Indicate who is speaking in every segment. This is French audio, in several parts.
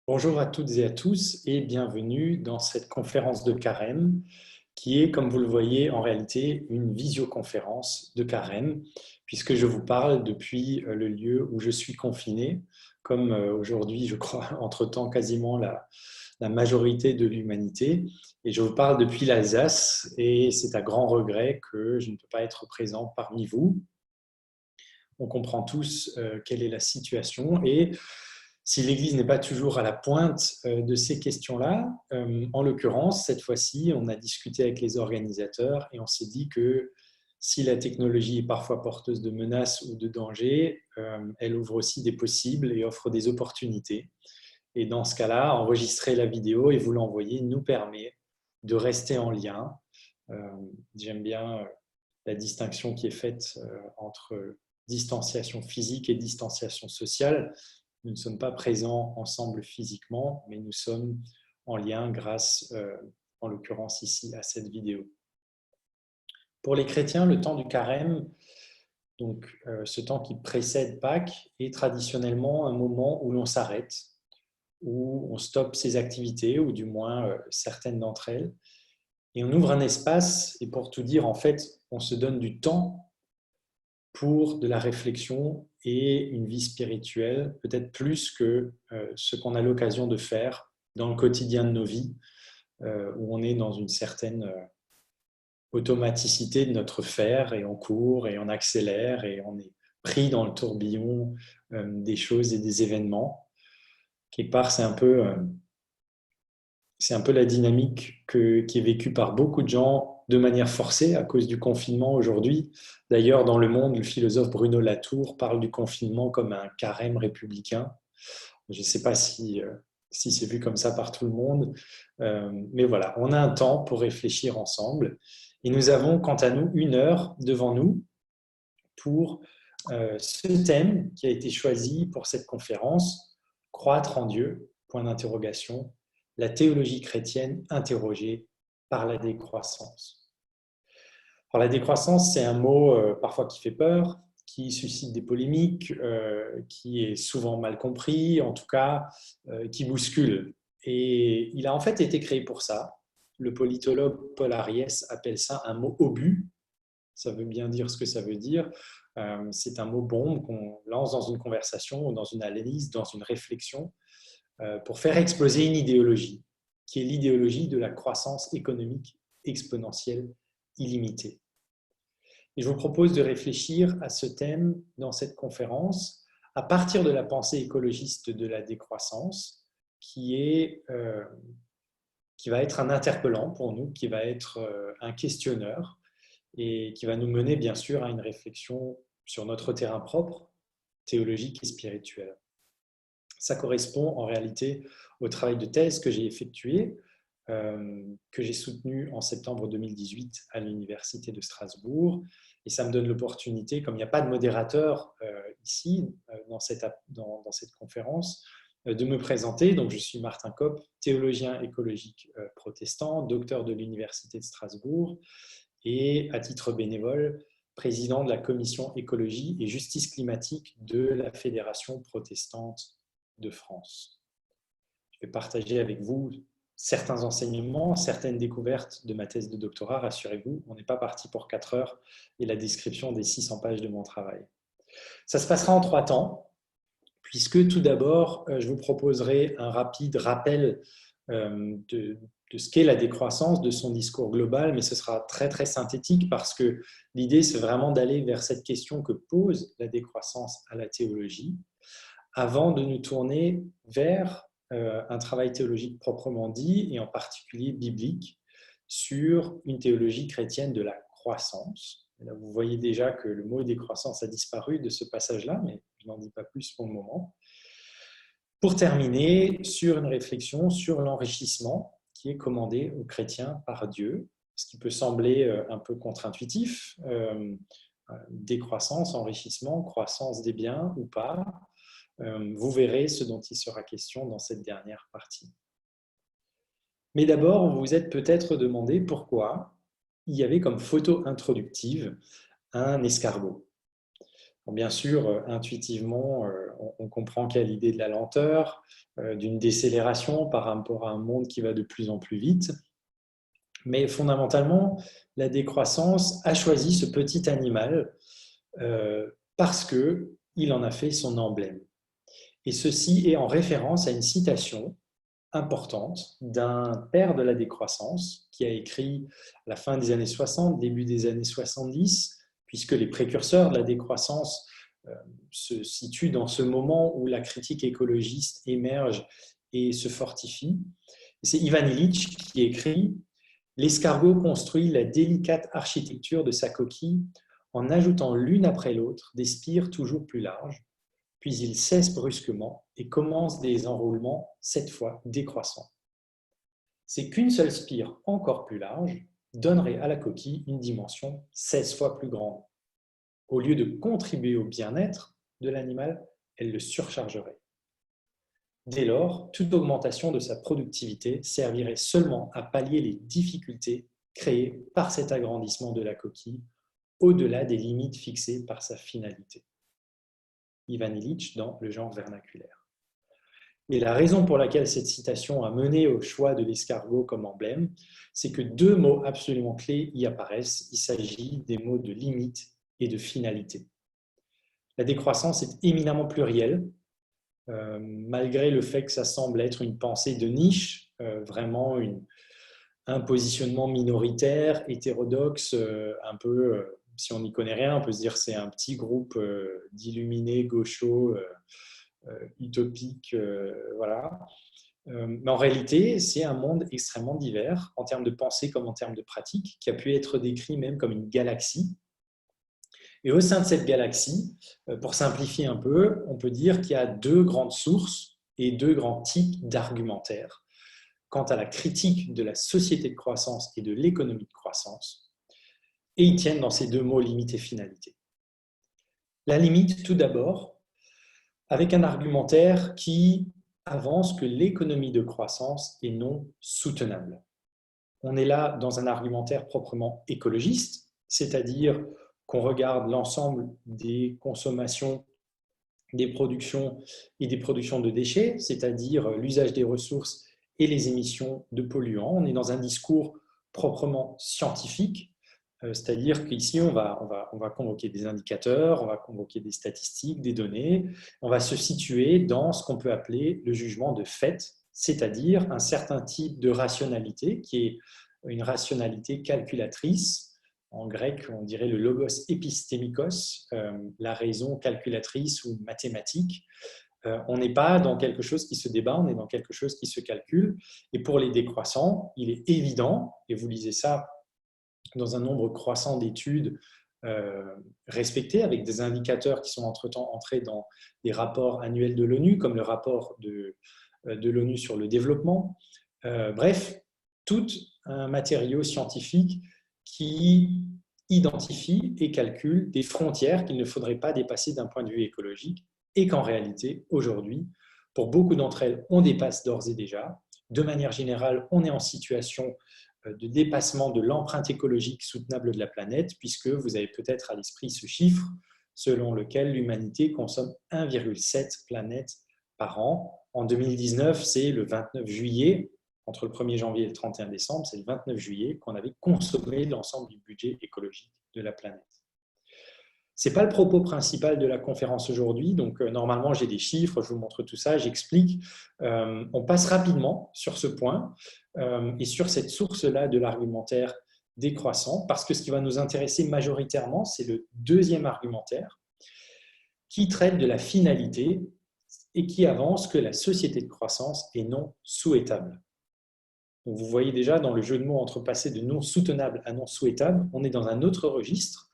Speaker 1: Bonjour à toutes et à tous et bienvenue dans cette conférence de Carême qui est, comme vous le voyez, en réalité une visioconférence de Carême puisque je vous parle depuis le lieu où je suis confiné, comme aujourd'hui, je crois, entre-temps, quasiment la majorité de l'humanité. Et je vous parle depuis l'Alsace et c'est à grand regret que je ne peux pas être présent parmi vous. On comprend tous quelle est la situation et si l'Église n'est pas toujours à la pointe de ces questions-là, en l'occurrence, cette fois-ci, on a discuté avec les organisateurs et on s'est dit que si la technologie est parfois porteuse de menaces ou de dangers, elle ouvre aussi des possibles et offre des opportunités. Et dans ce cas-là, enregistrer la vidéo et vous l'envoyer nous permet de rester en lien. J'aime bien la distinction qui est faite entre distanciation physique et distanciation sociale. Nous ne sommes pas présents ensemble physiquement, mais nous sommes en lien grâce, en l'occurrence ici, à cette vidéo. Pour les chrétiens, le temps du carême, donc ce temps qui précède Pâques, est traditionnellement un moment où l'on s'arrête, où on stoppe ses activités, ou du moins certaines d'entre elles, et on ouvre un espace, et pour tout dire, en fait, on se donne du temps pour de la réflexion et une vie spirituelle, peut-être plus que ce qu'on a l'occasion de faire dans le quotidien de nos vies, où on est dans une certaine automaticité de notre faire, et on court, et on accélère, et on est pris dans le tourbillon des choses et des événements. Quelque part, c'est un peu la dynamique qui est vécue par beaucoup de gens de manière forcée à cause du confinement aujourd'hui. D'ailleurs, dans Le Monde, le philosophe Bruno Latour parle du confinement comme un carême républicain. Je ne sais pas si c'est vu comme ça par tout le monde, mais voilà, on a un temps pour réfléchir ensemble. Et nous avons, quant à nous, 1 heure devant nous pour ce thème qui a été choisi pour cette conférence, Croître en Dieu, point d'interrogation, la théologie chrétienne interrogée par la décroissance. Alors, la décroissance, c'est un mot parfois qui fait peur, qui suscite des polémiques, qui est souvent mal compris, en tout cas, qui bouscule. Et il a en fait été créé pour ça. Le politologue Paul Ariès appelle ça un mot obus. Ça veut bien dire ce que ça veut dire. C'est un mot bombe qu'on lance dans une conversation, dans une analyse, dans une réflexion, pour faire exploser une idéologie, qui est l'idéologie de la croissance économique exponentielle illimitée. Et je vous propose de réfléchir à ce thème dans cette conférence à partir de la pensée écologiste de la décroissance, qui va être un interpellant pour nous, qui va être un questionneur et qui va nous mener bien sûr à une réflexion sur notre terrain propre, théologique et spirituel. Ça correspond en réalité au travail de thèse que j'ai effectué, que j'ai soutenu en septembre 2018 à l'Université de Strasbourg. Et ça me donne l'opportunité, comme il n'y a pas de modérateur ici, dans cette conférence, de me présenter. Donc, je suis Martin Kopp, théologien écologique protestant, docteur de l'Université de Strasbourg et, à titre bénévole, président de la commission écologie et justice climatique de la Fédération protestante de France. Je vais partager avec vous certains enseignements, certaines découvertes de ma thèse de doctorat. Rassurez-vous, on n'est pas parti pour 4 heures et la description des 600 pages de mon travail. Ça se passera en 3 temps, puisque tout d'abord, je vous proposerai un rapide rappel de ce qu'est la décroissance, de son discours global, mais ce sera très très synthétique parce que l'idée c'est vraiment d'aller vers cette question que pose la décroissance à la théologie, avant de nous tourner vers un travail théologique proprement dit, et en particulier biblique, sur une théologie chrétienne de la croissance. Et là, vous voyez déjà que le mot décroissance a disparu de ce passage-là, mais je n'en dis pas plus pour le moment. Pour terminer, sur une réflexion sur l'enrichissement qui est commandé aux chrétiens par Dieu, ce qui peut sembler un peu contre-intuitif, décroissance, enrichissement, croissance des biens ou pas. Vous verrez ce dont il sera question dans cette dernière partie. Mais d'abord, vous vous êtes peut-être demandé pourquoi il y avait comme photo introductive un escargot. Bon, bien sûr, intuitivement, on comprend qu'il y a l'idée de la lenteur, d'une décélération par rapport à un monde qui va de plus en plus vite. Mais fondamentalement, la décroissance a choisi ce petit animal parce qu'il en a fait son emblème. Et ceci est en référence à une citation importante d'un père de la décroissance qui a écrit à la fin des années 60, début des années 70, puisque les précurseurs de la décroissance se situent dans ce moment où la critique écologiste émerge et se fortifie. C'est Ivan Illich qui écrit « L'escargot construit la délicate architecture de sa coquille en ajoutant l'une après l'autre des spires toujours plus larges, puis il cesse brusquement et commence des enroulements, cette fois décroissants. C'est qu'une seule spire encore plus large donnerait à la coquille une dimension 16 fois plus grande. Au lieu de contribuer au bien-être de l'animal, elle le surchargerait. Dès lors, toute augmentation de sa productivité servirait seulement à pallier les difficultés créées par cet agrandissement de la coquille au-delà des limites fixées par sa finalité. » Ivan Illich dans Le genre vernaculaire. Et la raison pour laquelle cette citation a mené au choix de l'escargot comme emblème, c'est que deux mots absolument clés y apparaissent. Il s'agit des mots de limite et de finalité. La décroissance est éminemment plurielle, malgré le fait que ça semble être une pensée de niche, vraiment un positionnement minoritaire, hétérodoxe, un peu, si on n'y connaît rien, on peut se dire que c'est un petit groupe d'illuminés gauchos, utopiques, voilà. Mais en réalité, c'est un monde extrêmement divers, en termes de pensée comme en termes de pratique, qui a pu être décrit même comme une galaxie. Et au sein de cette galaxie, pour simplifier un peu, on peut dire qu'il y a deux grandes sources et deux grands types d'argumentaires quant à la critique de la société de croissance et de l'économie de croissance, et ils tiennent dans ces deux mots limite et finalité. La limite, tout d'abord, avec un argumentaire qui avance que l'économie de croissance est non soutenable. On est là dans un argumentaire proprement écologiste, c'est-à-dire qu'on regarde l'ensemble des consommations, des productions et des productions de déchets, c'est-à-dire l'usage des ressources et les émissions de polluants. On est dans un discours proprement scientifique, c'est-à-dire qu'ici, on va convoquer des indicateurs, on va convoquer des statistiques, des données, on va se situer dans ce qu'on peut appeler le jugement de fait, c'est-à-dire un certain type de rationalité qui est une rationalité calculatrice. En grec, on dirait le logos épistémikos, la raison calculatrice ou mathématique. On n'est pas dans quelque chose qui se débat, on est dans quelque chose qui se calcule. Et pour les décroissants, il est évident, et vous lisez ça dans un nombre croissant d'études respectées, avec des indicateurs qui sont entre-temps entrés dans des rapports annuels de l'ONU, comme le rapport de l'ONU sur le développement. Bref, tout un matériau scientifique qui identifie et calcule des frontières qu'il ne faudrait pas dépasser d'un point de vue écologique et qu'en réalité, aujourd'hui, pour beaucoup d'entre elles, on dépasse d'ores et déjà. De manière générale, on est en situation de dépassement de l'empreinte écologique soutenable de la planète, puisque vous avez peut-être à l'esprit ce chiffre selon lequel l'humanité consomme 1,7 planètes par an. En 2019, c'est le 29 juillet, entre le 1er janvier et le 31 décembre, c'est le 29 juillet qu'on avait consommé l'ensemble du budget écologique de la planète. Ce n'est pas le propos principal de la conférence aujourd'hui, donc normalement j'ai des chiffres, je vous montre tout ça, j'explique. On passe rapidement sur ce point et sur cette source-là de l'argumentaire décroissant, parce que ce qui va nous intéresser majoritairement, c'est le deuxième argumentaire qui traite de la finalité et qui avance que la société de croissance est non souhaitable. Donc vous voyez déjà dans le jeu de mots entre passer de non soutenable à non souhaitable, on est dans un autre registre.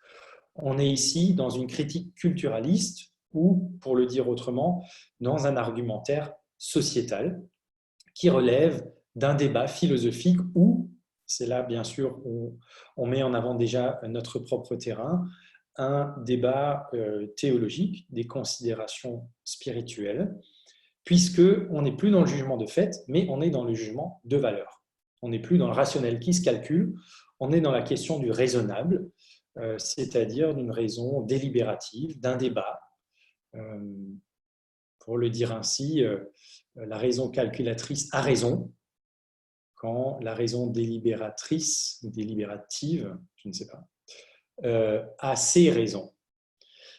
Speaker 1: On est ici dans une critique culturaliste ou, pour le dire autrement, dans un argumentaire sociétal qui relève d'un débat philosophique où, c'est là bien sûr où on met en avant déjà notre propre terrain, un débat théologique, des considérations spirituelles, puisqu'on n'est plus dans le jugement de fait, mais on est dans le jugement de valeur. On n'est plus dans le rationnel qui se calcule, on est dans la question du raisonnable, c'est-à-dire d'une raison délibérative, d'un débat. Pour le dire ainsi, la raison calculatrice a raison, quand la raison délibératrice ou délibérative, je ne sais pas, a ses raisons.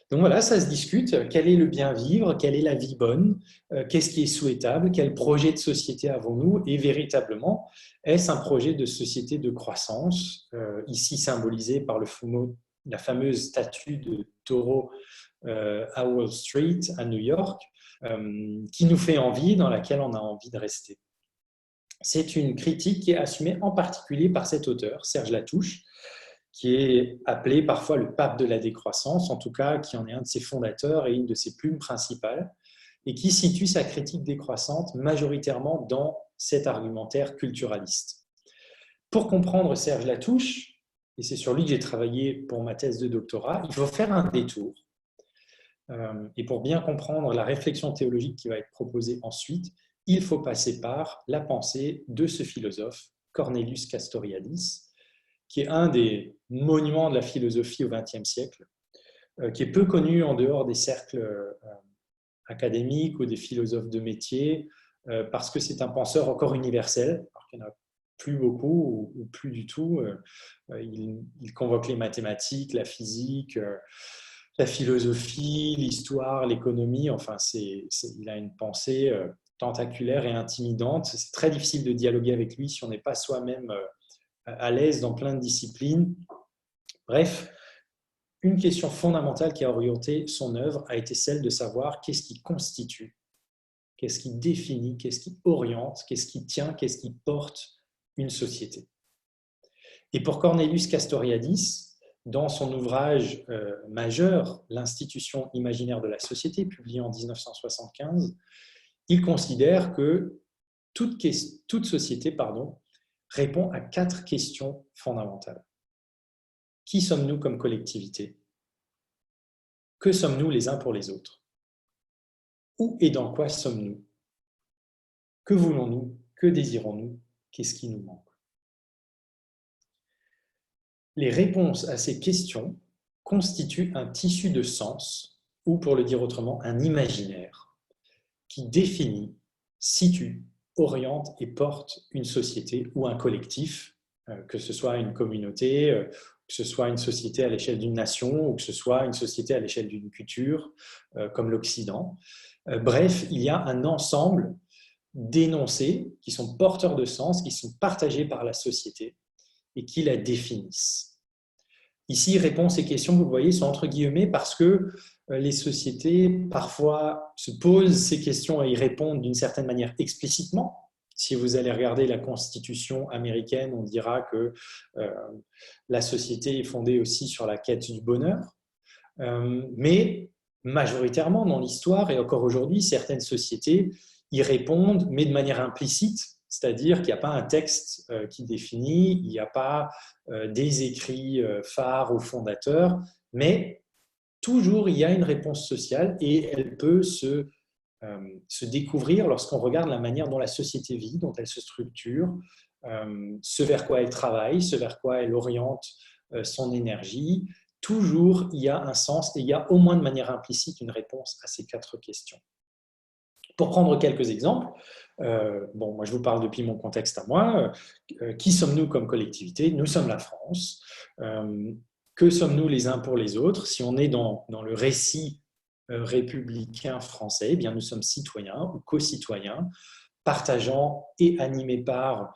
Speaker 1: Donc voilà, ça se discute. Quel est le bien vivre? Quelle est la vie bonne? Qu'est-ce qui est souhaitable? Quel projet de société avons-nous? Et véritablement, est-ce un projet de société de croissance, ici symbolisé par la fameuse statue de taureau à Wall Street, à New York, qui nous fait envie, dans laquelle on a envie de rester? C'est une critique qui est assumée en particulier par cet auteur, Serge Latouche, qui est appelé parfois le pape de la décroissance, en tout cas qui en est un de ses fondateurs et une de ses plumes principales, et qui situe sa critique décroissante majoritairement dans cet argumentaire culturaliste. Pour comprendre Serge Latouche, et c'est sur lui que j'ai travaillé pour ma thèse de doctorat, il faut faire un détour. Et pour bien comprendre la réflexion théologique qui va être proposée ensuite, il faut passer par la pensée de ce philosophe, Cornelius Castoriadis, qui est un des monuments de la philosophie au XXe siècle, qui est peu connu en dehors des cercles académiques ou des philosophes de métier, parce que c'est un penseur encore universel, alors qu'il n'y en a plus beaucoup ou plus du tout. Il convoque les mathématiques, la physique, la philosophie, l'histoire, l'économie. Enfin, il a une pensée tentaculaire et intimidante. C'est très difficile de dialoguer avec lui si on n'est pas soi-même à l'aise dans plein de disciplines. Bref, une question fondamentale qui a orienté son œuvre a été celle de savoir qu'est-ce qui constitue, qu'est-ce qui définit, qu'est-ce qui oriente, qu'est-ce qui tient, qu'est-ce qui porte une société. Et pour Cornelius Castoriadis, dans son ouvrage majeur, L'institution imaginaire de la société, publié en 1975, il considère que toute société répond à 4 questions fondamentales. Qui sommes-nous comme collectivité? Que sommes-nous les uns pour les autres? Où et dans quoi sommes-nous? Que voulons-nous? Que désirons-nous? Qu'est-ce qui nous manque? Les réponses à ces questions constituent un tissu de sens, ou pour le dire autrement, un imaginaire, qui définit, situe, oriente et porte une société ou un collectif, que ce soit une communauté, que ce soit une société à l'échelle d'une nation ou que ce soit une société à l'échelle d'une culture, comme l'Occident. Bref, il y a un ensemble d'énoncés qui sont porteurs de sens, qui sont partagés par la société et qui la définissent. Ici, répond ces questions, vous le voyez, sont entre guillemets parce que les sociétés parfois se posent ces questions et y répondent d'une certaine manière explicitement. Si vous allez regarder la Constitution américaine, on dira que la société est fondée aussi sur la quête du bonheur. Mais majoritairement dans l'histoire et encore aujourd'hui, certaines sociétés y répondent, mais de manière implicite, c'est-à-dire qu'il n'y a pas un texte qui définit, il n'y a pas des écrits phares ou fondateurs, mais toujours il y a une réponse sociale et elle peut se découvrir lorsqu'on regarde la manière dont la société vit, dont elle se structure, ce vers quoi elle travaille, ce vers quoi elle oriente son énergie. Toujours, il y a un sens et il y a au moins de manière implicite une réponse à ces 4 questions. Pour prendre quelques exemples, moi je vous parle depuis mon contexte à moi. Qui sommes-nous comme collectivité? Nous sommes la France. Que sommes-nous les uns pour les autres? Si on est dans le récit républicain français, eh bien nous sommes citoyens ou co-citoyens, partageant et animés par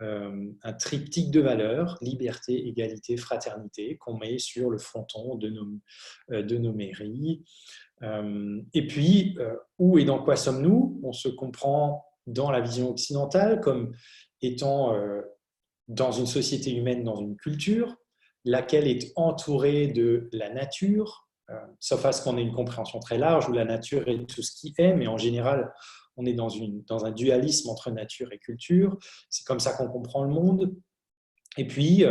Speaker 1: un triptyque de valeurs, liberté, égalité, fraternité, qu'on met sur le fronton de nos mairies. Et puis, où et dans quoi sommes-nous? On se comprend dans la vision occidentale comme étant dans une société humaine, dans une culture, laquelle est entourée de la nature, sauf à ce qu'on ait une compréhension très large où la nature est tout ce qui est, mais en général, on est dans un dualisme entre nature et culture. C'est comme ça qu'on comprend le monde. Et puis,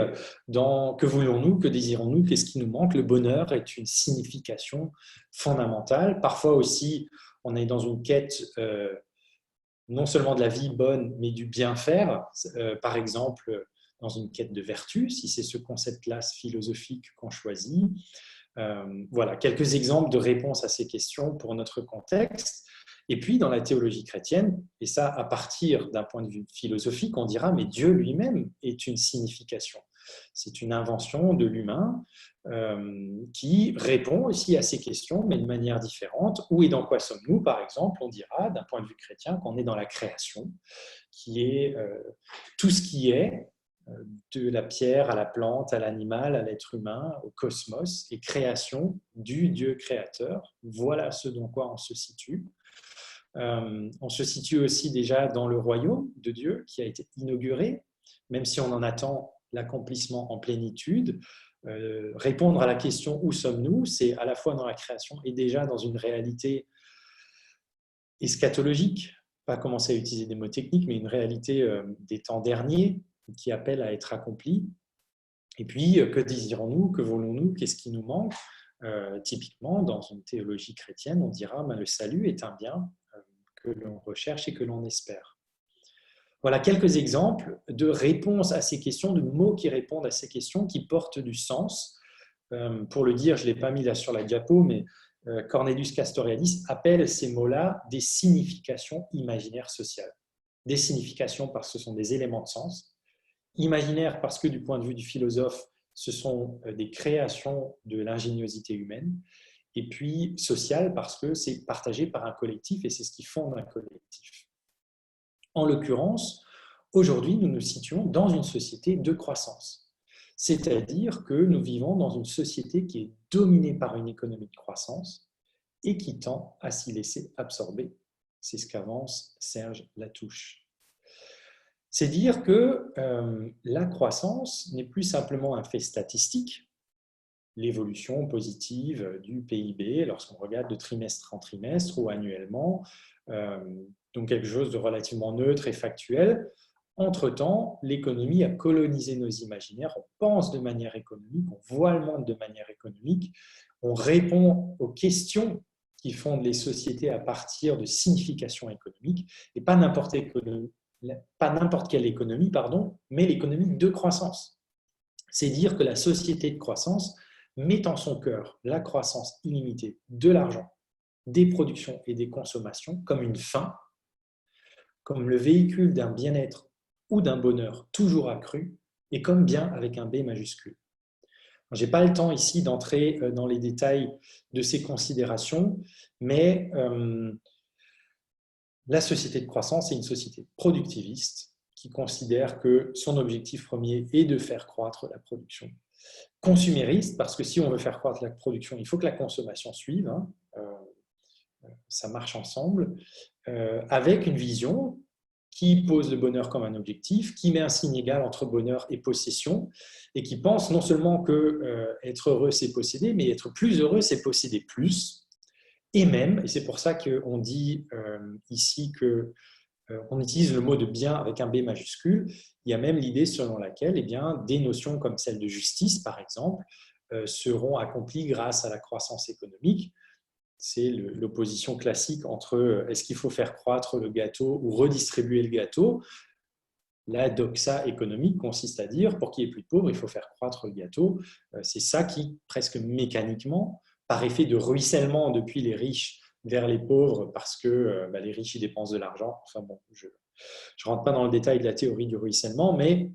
Speaker 1: que voulons-nous, que désirons-nous, qu'est-ce qui nous manque? Le bonheur est une signification fondamentale. Parfois aussi, on est dans une quête non seulement de la vie bonne, mais du bien faire. Par exemple, dans une quête de vertu, si c'est ce concept-là philosophique qu'on choisit. Voilà, quelques exemples de réponses à ces questions pour notre contexte. Et puis, dans la théologie chrétienne, et ça à partir d'un point de vue philosophique, on dira, mais Dieu lui-même est une signification. C'est une invention de l'humain qui répond aussi à ces questions, mais de manière différente. Où et dans quoi sommes-nous, par exemple? On dira, d'un point de vue chrétien, qu'on est dans la création, qui est tout ce qui est, de la pierre à la plante, à l'animal, à l'être humain, au cosmos, et création du Dieu créateur. Voilà ce dans quoi on se situe. On se situe aussi déjà dans le royaume de Dieu qui a été inauguré, même si on en attend l'accomplissement en plénitude. Répondre à la question où sommes-nous, c'est à la fois dans la création et déjà dans une réalité eschatologique, pas commencer à utiliser des mots techniques, mais une réalité des temps derniers qui appelle à être accomplie. Et puis, que désirons-nous, que voulons-nous, qu'est-ce qui nous manque? Typiquement, dans une théologie chrétienne, on dira le salut est un bien que l'on recherche et que l'on espère. Voilà quelques exemples de réponses à ces questions, de mots qui répondent à ces questions, qui portent du sens. Pour le dire, je ne l'ai pas mis là sur la diapo, mais Cornelius Castoriadis appelle ces mots-là des significations imaginaires sociales. Des significations parce que ce sont des éléments de sens, imaginaires parce que du point de vue du philosophe, ce sont des créations de l'ingéniosité humaine, et puis social parce que c'est partagé par un collectif et c'est ce qui fonde un collectif. En l'occurrence, aujourd'hui, nous nous situons dans une société de croissance. C'est-à-dire que nous vivons dans une société qui est dominée par une économie de croissance et qui tend à s'y laisser absorber. C'est ce qu'avance Serge Latouche. C'est dire que la croissance n'est plus simplement un fait statistique, l'évolution positive du PIB lorsqu'on regarde de trimestre en trimestre ou annuellement, donc quelque chose de relativement neutre et factuel. Entre-temps, l'économie a colonisé nos imaginaires, on pense de manière économique, on voit le monde de manière économique, on répond aux questions qui fondent les sociétés à partir de significations économiques, et pas n'importe quelle économie, mais l'économie de croissance. C'est dire que la société de croissance met en son cœur la croissance illimitée de l'argent, des productions et des consommations comme une fin, comme le véhicule d'un bien-être ou d'un bonheur toujours accru, et comme bien avec un B majuscule. Je n'ai pas le temps ici d'entrer dans les détails de ces considérations, mais la société de croissance est une société productiviste qui considère que son objectif premier est de faire croître la production. Consumériste, parce que si on veut faire croître la production, il faut que la consommation suive, ça marche ensemble, avec une vision qui pose le bonheur comme un objectif, qui met un signe égal entre bonheur et possession, et qui pense non seulement que être heureux, c'est posséder, mais être plus heureux, c'est posséder plus. Et même, et c'est pour ça qu'on dit ici qu'on utilise le mot de bien avec un B majuscule, il y a même l'idée selon laquelle des notions comme celle de justice, par exemple, seront accomplies grâce à la croissance économique. C'est l'opposition classique entre est-ce qu'il faut faire croître le gâteau ou redistribuer le gâteau. La doxa économique consiste à dire pour qu'il y ait plus de pauvres, il faut faire croître le gâteau. C'est ça qui, presque mécaniquement, par effet de ruissellement depuis les riches vers les pauvres, parce que les riches y dépensent de l'argent. Enfin bon, je ne rentre pas dans le détail de la théorie du ruissellement, mais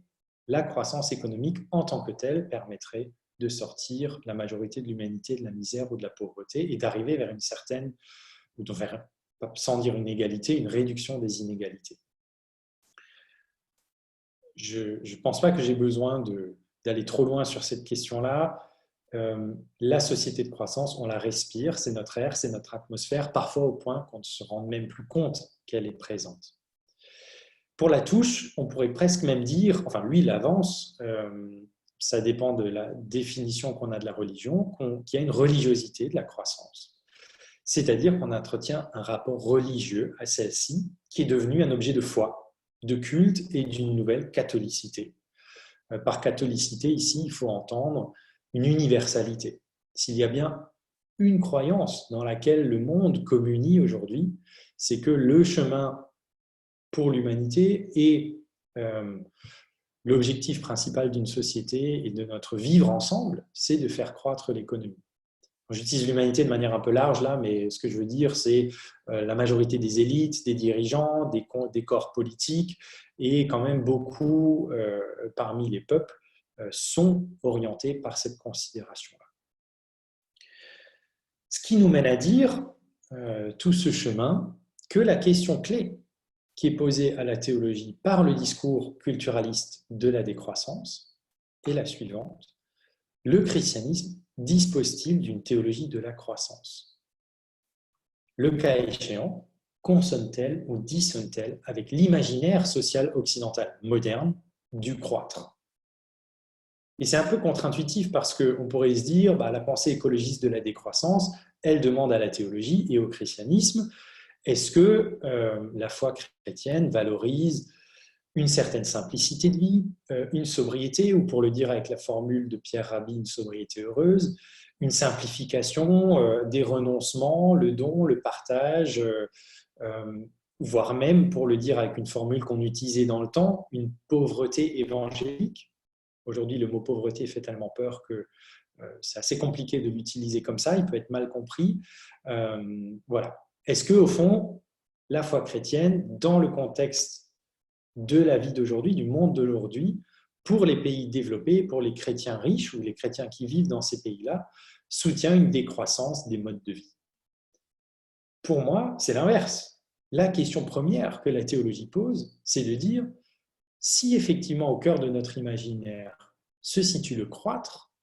Speaker 1: la croissance économique en tant que telle permettrait de sortir la majorité de l'humanité de la misère ou de la pauvreté et d'arriver vers une certaine, sans dire une égalité, une réduction des inégalités. Je ne pense pas que j'ai besoin d'aller trop loin sur cette question-là. La société de croissance, on la respire, c'est notre air, c'est notre atmosphère, parfois au point qu'on ne se rend même plus compte qu'elle est présente. Pour Latouche, on pourrait presque même dire, enfin lui il avance, ça dépend de la définition qu'on a de la religion, qu'il y a une religiosité de la croissance. C'est-à-dire qu'on entretient un rapport religieux à celle-ci qui est devenu un objet de foi, de culte et d'une nouvelle catholicité. Par catholicité, ici, il faut entendre une universalité. S'il y a bien une croyance dans laquelle le monde communie aujourd'hui, c'est que le chemin pour l'humanité est L'objectif principal d'une société et de notre vivre ensemble, c'est de faire croître l'économie. J'utilise l'humanité de manière un peu large là, mais ce que je veux dire, c'est la majorité des élites, des dirigeants, des corps politiques et quand même beaucoup parmi les peuples sont orientés par cette considération-là. Ce qui nous mène à dire, tout ce chemin, que la question clé qui est posée à la théologie par le discours culturaliste de la décroissance est la suivante. Le christianisme dispose-t-il d'une théologie de la croissance? Le cas échéant, consonne-t-elle ou dissonne-t-elle avec l'imaginaire social occidental moderne du croître? Et c'est un peu contre-intuitif parce qu'on pourrait se dire, la pensée écologiste de la décroissance, elle demande à la théologie et au christianisme, est-ce que la foi chrétienne valorise une certaine simplicité de vie, une sobriété, ou pour le dire avec la formule de Pierre Rabhi, une sobriété heureuse, une simplification, des renoncements, le don, le partage, voire même, pour le dire avec une formule qu'on utilisait dans le temps, une pauvreté évangélique. Aujourd'hui, le mot pauvreté fait tellement peur que c'est assez compliqué de l'utiliser comme ça, il peut être mal compris. Voilà. Est-ce qu'au fond, la foi chrétienne, dans le contexte de la vie d'aujourd'hui, du monde d'aujourd'hui, pour les pays développés, pour les chrétiens riches ou les chrétiens qui vivent dans ces pays-là, soutient une décroissance des modes de vie? Pour moi, c'est l'inverse. La question première que la théologie pose, c'est de dire, si effectivement au cœur de notre imaginaire se situe le croître,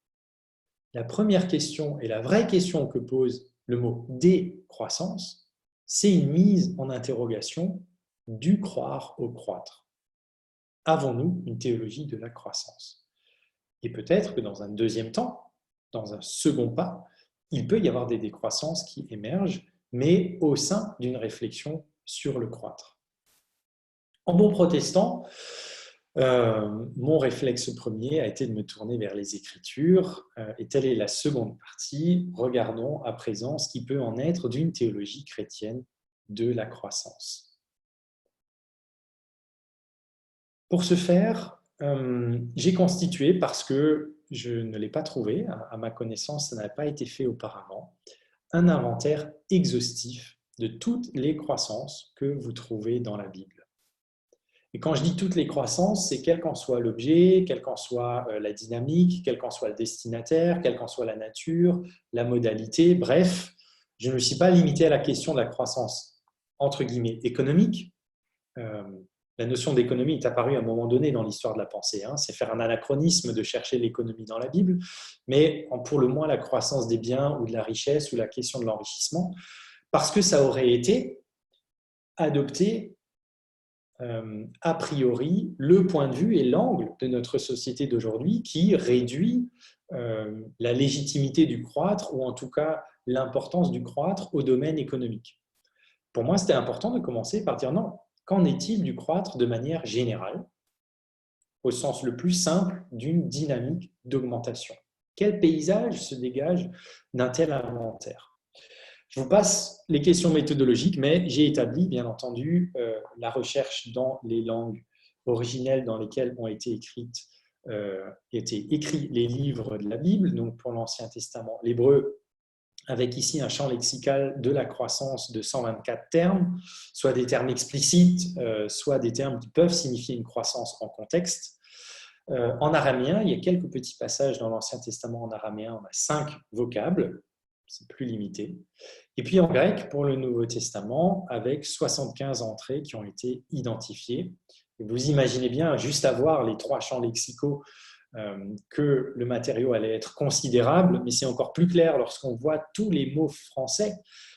Speaker 1: la première question et la vraie question que pose le mot décroissance, c'est une mise en interrogation du croire au croître. Avons-nous une théologie de la croissance? Et peut-être que dans un deuxième temps, dans un second pas, il peut y avoir des décroissances qui émergent, mais au sein d'une réflexion sur le croître. En bon protestant, mon réflexe premier a été de me tourner vers les Écritures, et telle est la seconde partie. Regardons à présent ce qui peut en être d'une théologie chrétienne de la croissance. Pour ce faire, j'ai constitué, parce que je ne l'ai pas trouvé, à ma connaissance, ça n'a pas été fait auparavant, un inventaire exhaustif de toutes les croissances que vous trouvez dans la Bible. Et quand je dis toutes les croissances, c'est quel qu'en soit l'objet, quelle qu'en soit la dynamique, quel qu'en soit le destinataire, quelle qu'en soit la nature, la modalité, bref, je ne me suis pas limité à la question de la croissance, entre guillemets, économique. La notion d'économie est apparue à un moment donné dans l'histoire de la pensée. C'est faire un anachronisme de chercher l'économie dans la Bible, mais pour le moins la croissance des biens ou de la richesse ou la question de l'enrichissement, parce que ça aurait été adopté a priori le point de vue et l'angle de notre société d'aujourd'hui qui réduit la légitimité du croître, ou en tout cas l'importance du croître au domaine économique. Pour moi, c'était important de commencer par dire non. Qu'en est-il du croître de manière générale, au sens le plus simple d'une dynamique d'augmentation? Quel paysage se dégage d'un tel inventaire? Je vous passe les questions méthodologiques, mais j'ai établi, bien entendu, la recherche dans les langues originelles dans lesquelles ont été écrits les livres de la Bible, donc pour l'Ancien Testament, l'hébreu, avec ici un champ lexical de la croissance de 124 termes, soit des termes explicites, soit des termes qui peuvent signifier une croissance en contexte. En araméen, il y a quelques petits passages dans l'Ancien Testament en araméen, on a 5 vocables, c'est plus limité. Et puis en grec, pour le Nouveau Testament, avec 75 entrées qui ont été identifiées. Et vous imaginez bien, juste à voir les 3 champs lexicaux, que le matériau allait être considérable, mais c'est encore plus clair lorsqu'on voit tous les mots français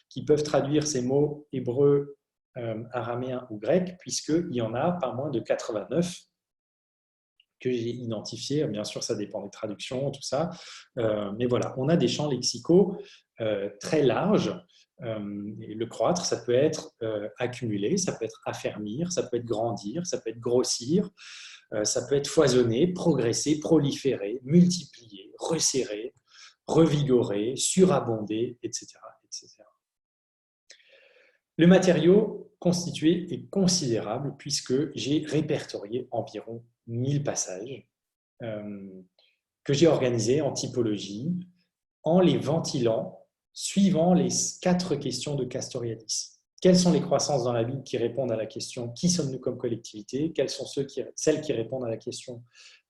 Speaker 1: qui peuvent traduire ces mots hébreux, araméens ou grecs, puisqu'il y en a pas moins de 89 que j'ai identifiés. Bien sûr, ça dépend des traductions, tout ça. Mais voilà, on a des champs lexicaux très larges. Et le croître, ça peut être accumuler, ça peut être affermir, ça peut être grandir, ça peut être grossir, ça peut être foisonner, progresser, proliférer, multiplier, resserrer, revigorer, surabonder, etc., etc. Le matériau constitué est considérable puisque j'ai répertorié environ 1000 passages que j'ai organisés en typologie, en les ventilant, suivant les 4 questions de Castoriadis. Quelles sont les croissances dans la Bible qui répondent à la question « Qui sommes-nous comme collectivité ?» Quelles sont celles qui répondent à la question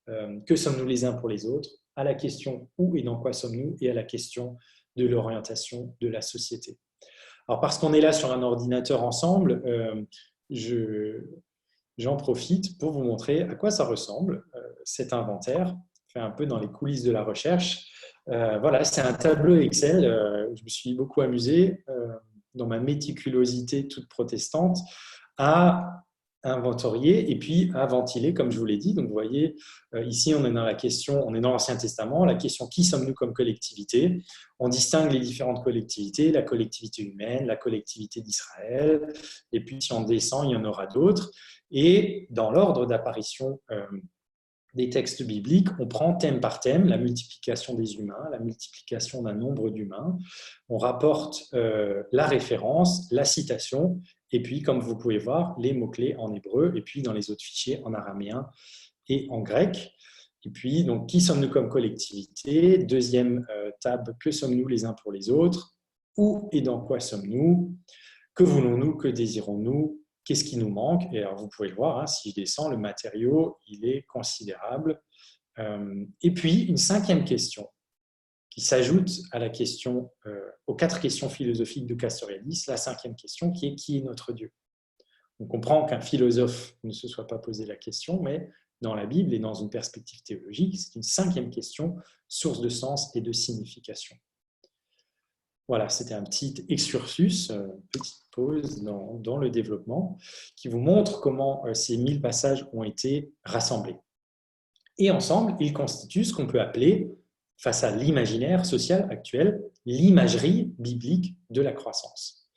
Speaker 1: « Que sommes-nous les uns pour les autres ?» À la question « Où et dans quoi sommes-nous ?» et à la question de l'orientation de la société. Alors, parce qu'on est là sur un ordinateur ensemble, j'en profite pour vous montrer à quoi ça ressemble, cet inventaire, fait un peu dans les coulisses de la recherche. Voilà, c'est un tableau Excel. Je me suis beaucoup amusé, dans ma méticulosité toute protestante, à inventorier et puis à ventiler, comme je vous l'ai dit. Donc, vous voyez, ici, on est dans la question, on est dans l'Ancien Testament, la question « Qui sommes-nous comme collectivité ?» On distingue les différentes collectivités, la collectivité humaine, la collectivité d'Israël, et puis si on descend, il y en aura d'autres. Et dans l'ordre d'apparition des textes bibliques, on prend thème par thème la multiplication des humains, la multiplication d'un nombre d'humains. On rapporte la référence, la citation, et puis, comme vous pouvez voir, les mots-clés en hébreu, et puis dans les autres fichiers en araméen et en grec. Et puis, donc, qui sommes-nous comme collectivité? Deuxième tab, que sommes-nous les uns pour les autres? Où et dans quoi sommes-nous? Que voulons-nous? Que désirons-nous? Qu'est-ce qui nous manque? Et alors, vous pouvez le voir, hein, si je descends, le matériau, il est considérable. Et puis, une 5e question qui s'ajoute à la question, aux 4 questions philosophiques de Castoriadis, la 5e question qui est « Qui est notre Dieu ?» On comprend qu'un philosophe ne se soit pas posé la question, mais dans la Bible et dans une perspective théologique, c'est une 5e question, source de sens et de signification. Voilà, c'était un petit excursus, petite pause dans le développement, qui vous montre comment ces 1000 passages ont été rassemblés. Et ensemble, ils constituent ce qu'on peut appeler, face à l'imaginaire social actuel, l'imagerie biblique de la croissance.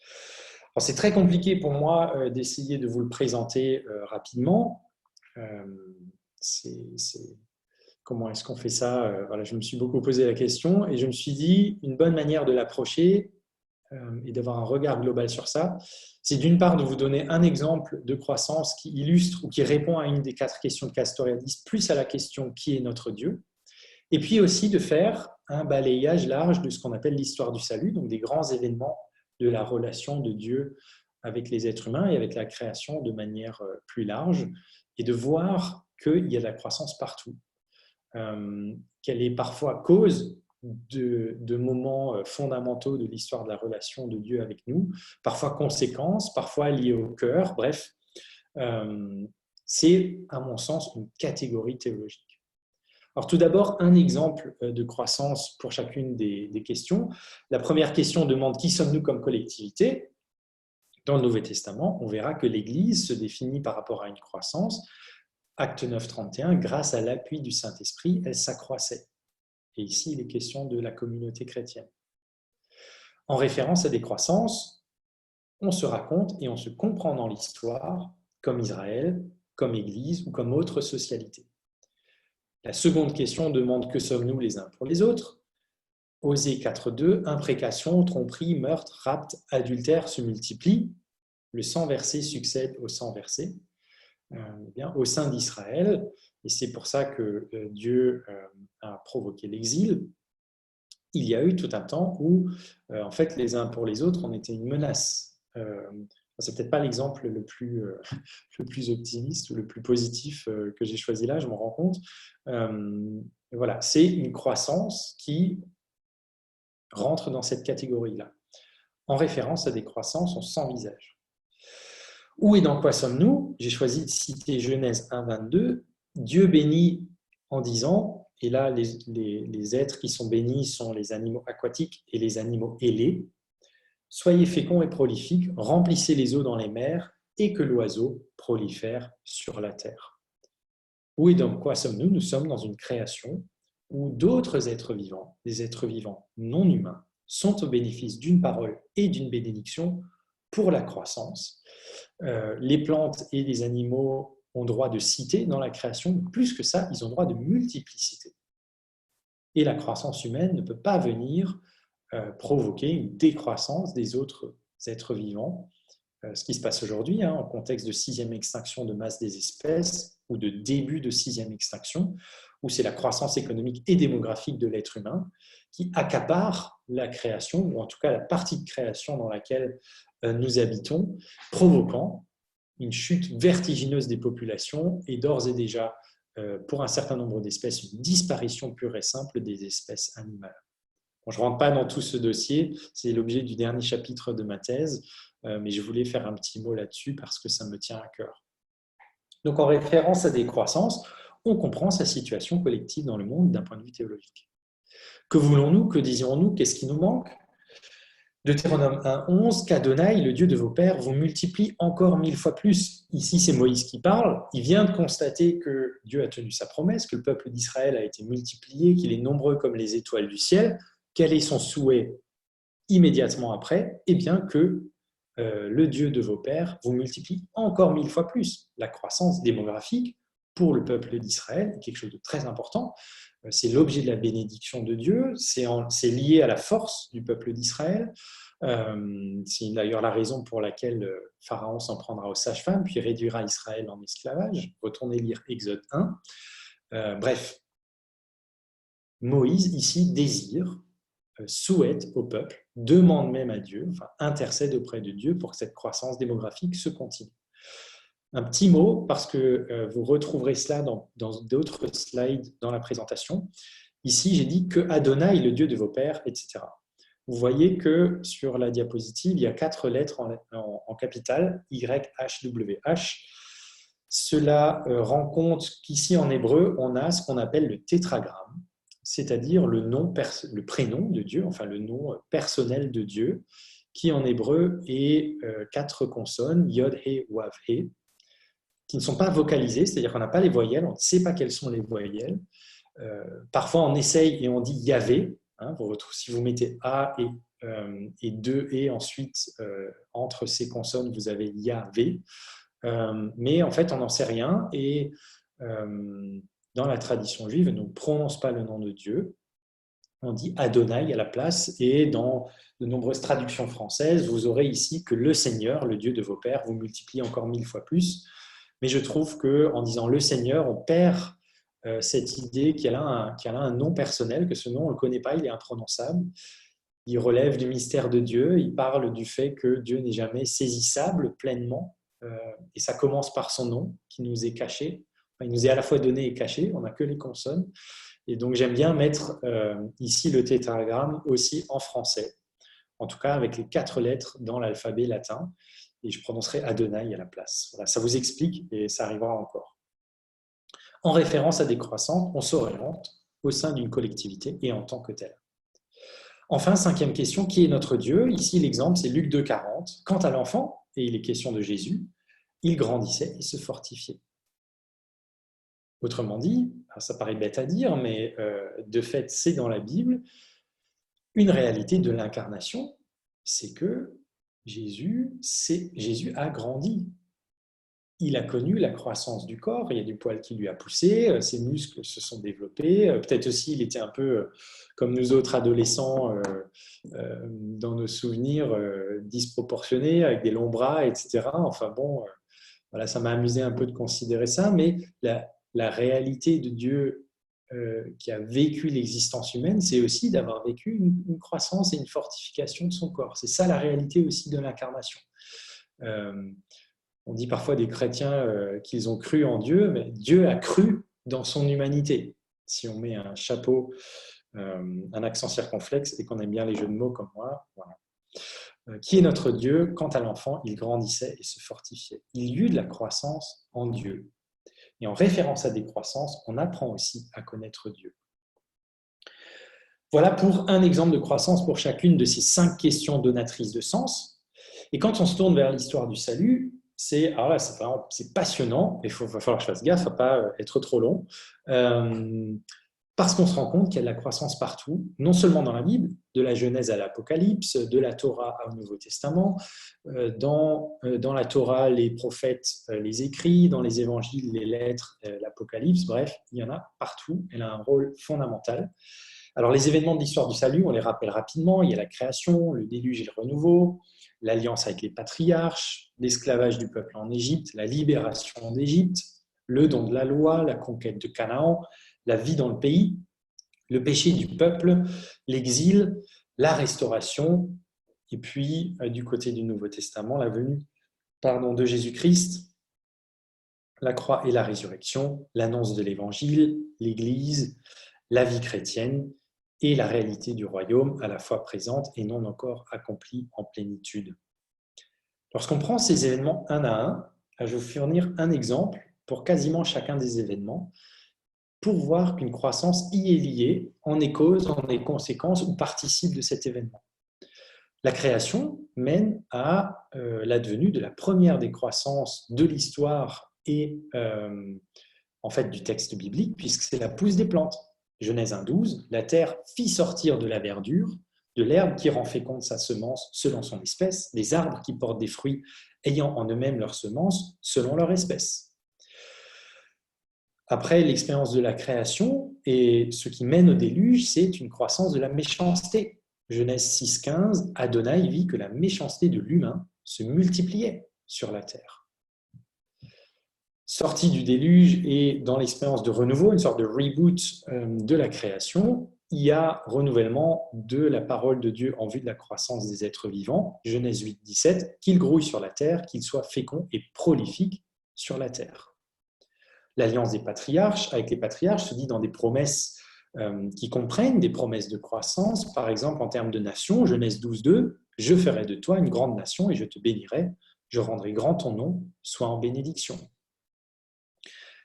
Speaker 1: C'est très compliqué pour moi d'essayer de vous le présenter rapidement. Comment est-ce qu'on fait ça? Voilà, je me suis beaucoup posé la question et je me suis dit, une bonne manière de l'approcher et d'avoir un regard global sur ça, c'est d'une part de vous donner un exemple de croissance qui illustre ou qui répond à une des 4 questions de Castoriadis, plus à la question « Qui est notre Dieu ?» et puis aussi de faire un balayage large de ce qu'on appelle l'histoire du salut, donc des grands événements de la relation de Dieu avec les êtres humains et avec la création de manière plus large, et de voir qu'il y a de la croissance partout, qu'elle est parfois cause de moments fondamentaux de l'histoire de la relation de Dieu avec nous, parfois conséquences, parfois liées au cœur, bref, c'est à mon sens une catégorie théologique. Alors tout d'abord, un exemple de croissance pour chacune des questions. La première question demande « Qui sommes-nous comme collectivité ?» Dans le Nouveau Testament, on verra que l'Église se définit par rapport à une croissance. Acte 9, 31, grâce à l'appui du Saint-Esprit, elle s'accroissait. Et ici, il est question de la communauté chrétienne. En référence à des croissances, on se raconte et on se comprend dans l'histoire comme Israël, comme Église ou comme autre socialité. La seconde question demande « Que sommes-nous les uns pour les autres ?» Osée 4.2, imprécation, tromperie, meurtre, rapt, adultère se multiplient. Le sang versé succède au sang versé. Au sein d'Israël, et c'est pour ça que Dieu a provoqué l'exil, il y a eu tout un temps où, en fait, les uns pour les autres, on était une menace. C'est peut-être pas l'exemple le plus optimiste ou le plus positif que j'ai choisi là, je m'en rends compte. Voilà, c'est une croissance qui rentre dans cette catégorie-là, en référence à des croissances sans visage. Où et dans quoi sommes-nous? J'ai choisi de citer Genèse 1, 22. Dieu bénit en disant, et là les êtres qui sont bénis sont les animaux aquatiques et les animaux ailés. Soyez féconds et prolifiques, remplissez les eaux dans les mers et que l'oiseau prolifère sur la terre. Où et dans quoi sommes-nous? Nous sommes dans une création où d'autres êtres vivants, des êtres vivants non humains, sont au bénéfice d'une parole et d'une bénédiction pour la croissance. Les plantes et les animaux ont droit de cité dans la création, plus que ça, ils ont droit de multiplicité. Et la croissance humaine ne peut pas venir provoquer une décroissance des autres êtres vivants ce qui se passe aujourd'hui, en contexte de sixième extinction de masse des espèces ou de début de sixième extinction, où c'est la croissance économique et démographique de l'être humain qui accapare la création, ou en tout cas la partie de création dans laquelle nous habitons, provoquant une chute vertigineuse des populations et d'ores et déjà, pour un certain nombre d'espèces, une disparition pure et simple des espèces animales. Bon, je ne rentre pas dans tout ce dossier, c'est l'objet du dernier chapitre de ma thèse, mais je voulais faire un petit mot là-dessus parce que ça me tient à cœur. Donc, en référence à décroissance, on comprend sa situation collective dans le monde d'un point de vue théologique. Que voulons-nous? Que désirons-nous? Qu'est-ce qui nous manque? Deutéronome 1,11, qu'Adonai, le Dieu de vos pères, vous multiplie encore 1000 fois plus. Ici, c'est Moïse qui parle. Il vient de constater que Dieu a tenu sa promesse, que le peuple d'Israël a été multiplié, qu'il est nombreux comme les étoiles du ciel. Quel est son souhait immédiatement après? Eh bien, que le Dieu de vos pères vous multiplie encore 1000 fois plus. La croissance démographique pour le peuple d'Israël est quelque chose de très important. C'est l'objet de la bénédiction de Dieu, c'est lié à la force du peuple d'Israël. C'est d'ailleurs la raison pour laquelle Pharaon s'en prendra aux sages-femmes, puis réduira Israël en esclavage. Retournez lire Exode 1. Bref, Moïse ici désire, souhaite au peuple, demande même à Dieu, enfin intercède auprès de Dieu pour que cette croissance démographique se continue. Un petit mot, parce que vous retrouverez cela dans d'autres slides dans la présentation. Ici, j'ai dit que Adonai, le Dieu de vos pères, etc. Vous voyez que sur la diapositive, il y a 4 lettres en capitale, YHWH. Cela rend compte qu'ici en hébreu, on a ce qu'on appelle le tétragramme, c'est-à-dire le prénom de Dieu, enfin le nom personnel de Dieu, qui en hébreu est 4 consonnes, Yod, He, Wav, He, qui ne sont pas vocalisées, c'est-à-dire qu'on n'a pas les voyelles, on ne sait pas quelles sont les voyelles. Parfois, on essaye et on dit Yahvé. Si vous mettez A et 2 et ensuite, entre ces consonnes, vous avez Yahvé. Mais en fait, on n'en sait rien. Et dans la tradition juive, on ne prononce pas le nom de Dieu. On dit Adonai à la place. Et dans de nombreuses traductions françaises, vous aurez ici que le Seigneur, le Dieu de vos pères, vous multiplie encore 1000 fois plus. Mais je trouve qu'en disant le Seigneur, on perd cette idée qu'il a un nom personnel, que ce nom, on ne le connaît pas, il est imprononçable. Il relève du mystère de Dieu, il parle du fait que Dieu n'est jamais saisissable pleinement, et ça commence par son nom qui nous est caché. Enfin, il nous est à la fois donné et caché, on n'a que les consonnes. Et donc j'aime bien mettre ici le tétragramme aussi en français, en tout cas avec les 4 lettres dans l'alphabet latin. Et je prononcerai Adonai à la place. Voilà, ça vous explique et ça arrivera encore. En référence à décroissance, on s'oriente au sein d'une collectivité et en tant que telle. Enfin, 5e question, qui est notre Dieu? Ici, l'exemple, c'est Luc 2,40. Quant à l'enfant, et il est question de Jésus, il grandissait et se fortifiait. Autrement dit, ça paraît bête à dire, mais de fait, c'est dans la Bible, une réalité de l'incarnation, c'est que Jésus a grandi. Il a connu la croissance du corps, il y a du poil qui lui a poussé, ses muscles se sont développés, peut-être aussi il était un peu comme nous autres adolescents dans nos souvenirs disproportionnés, avec des longs bras, etc. Enfin bon, voilà, ça m'a amusé un peu de considérer ça, mais la réalité de Dieu qui a vécu l'existence humaine, c'est aussi d'avoir vécu une croissance et une fortification de son corps. C'est ça la réalité aussi de l'incarnation. On dit parfois des chrétiens qu'ils ont cru en Dieu, mais Dieu a cru dans son humanité. Si on met un chapeau, un accent circonflexe et qu'on aime bien les jeux de mots comme moi, voilà. Qui est notre Dieu? Quant à l'enfant, il grandissait et se fortifiait. Il y eut de la croissance en Dieu. Et en référence à des croissances, on apprend aussi à connaître Dieu. Voilà pour un exemple de croissance pour chacune de ces 5 questions donatrices de sens. Et quand on se tourne vers l'histoire du salut, c'est passionnant, il va falloir que je fasse gaffe à ne pas être trop long, parce qu'on se rend compte qu'il y a de la croissance partout, non seulement dans la Bible, de la Genèse à l'Apocalypse, de la Torah au Nouveau Testament, dans la Torah, les prophètes, les écrits, dans les évangiles, les lettres, l'Apocalypse, bref, il y en a partout, elle a un rôle fondamental. Alors les événements de l'histoire du salut, on les rappelle rapidement, il y a la création, le déluge et le renouveau, l'alliance avec les patriarches, l'esclavage du peuple en Égypte, la libération d'Égypte, le don de la loi, la conquête de Canaan, la vie dans le pays, le péché du peuple, l'exil, la restauration, et puis du côté du Nouveau Testament, la venue de Jésus-Christ, la croix et la résurrection, l'annonce de l'Évangile, l'Église, la vie chrétienne et la réalité du royaume à la fois présente et non encore accomplie en plénitude. Lorsqu'on prend ces événements un à un, je vais vous fournir un exemple pour quasiment chacun des événements pour voir qu'une croissance y est liée, en est cause, en est conséquence ou participe de cet événement. La création mène à l'advenue de la première décroissance de l'histoire et en fait du texte biblique, puisque c'est la pousse des plantes. Genèse 1,12, la terre fit sortir de la verdure, de l'herbe qui rend féconde sa semence selon son espèce, des arbres qui portent des fruits ayant en eux-mêmes leur semence selon leur espèce. Après l'expérience de la création, et ce qui mène au déluge, c'est une croissance de la méchanceté. Genèse 6,15, Adonai vit que la méchanceté de l'humain se multipliait sur la terre. Sorti du déluge et dans l'expérience de renouveau, une sorte de reboot de la création, il y a renouvellement de la parole de Dieu en vue de la croissance des êtres vivants. Genèse 8,17, qu'il grouille sur la terre, qu'il soit fécond et prolifique sur la terre. L'alliance des patriarches avec les patriarches se dit dans des promesses qui comprennent des promesses de croissance, par exemple en termes de nation, Genèse 12,2, « Je ferai de toi une grande nation et je te bénirai, je rendrai grand ton nom, sois en bénédiction ».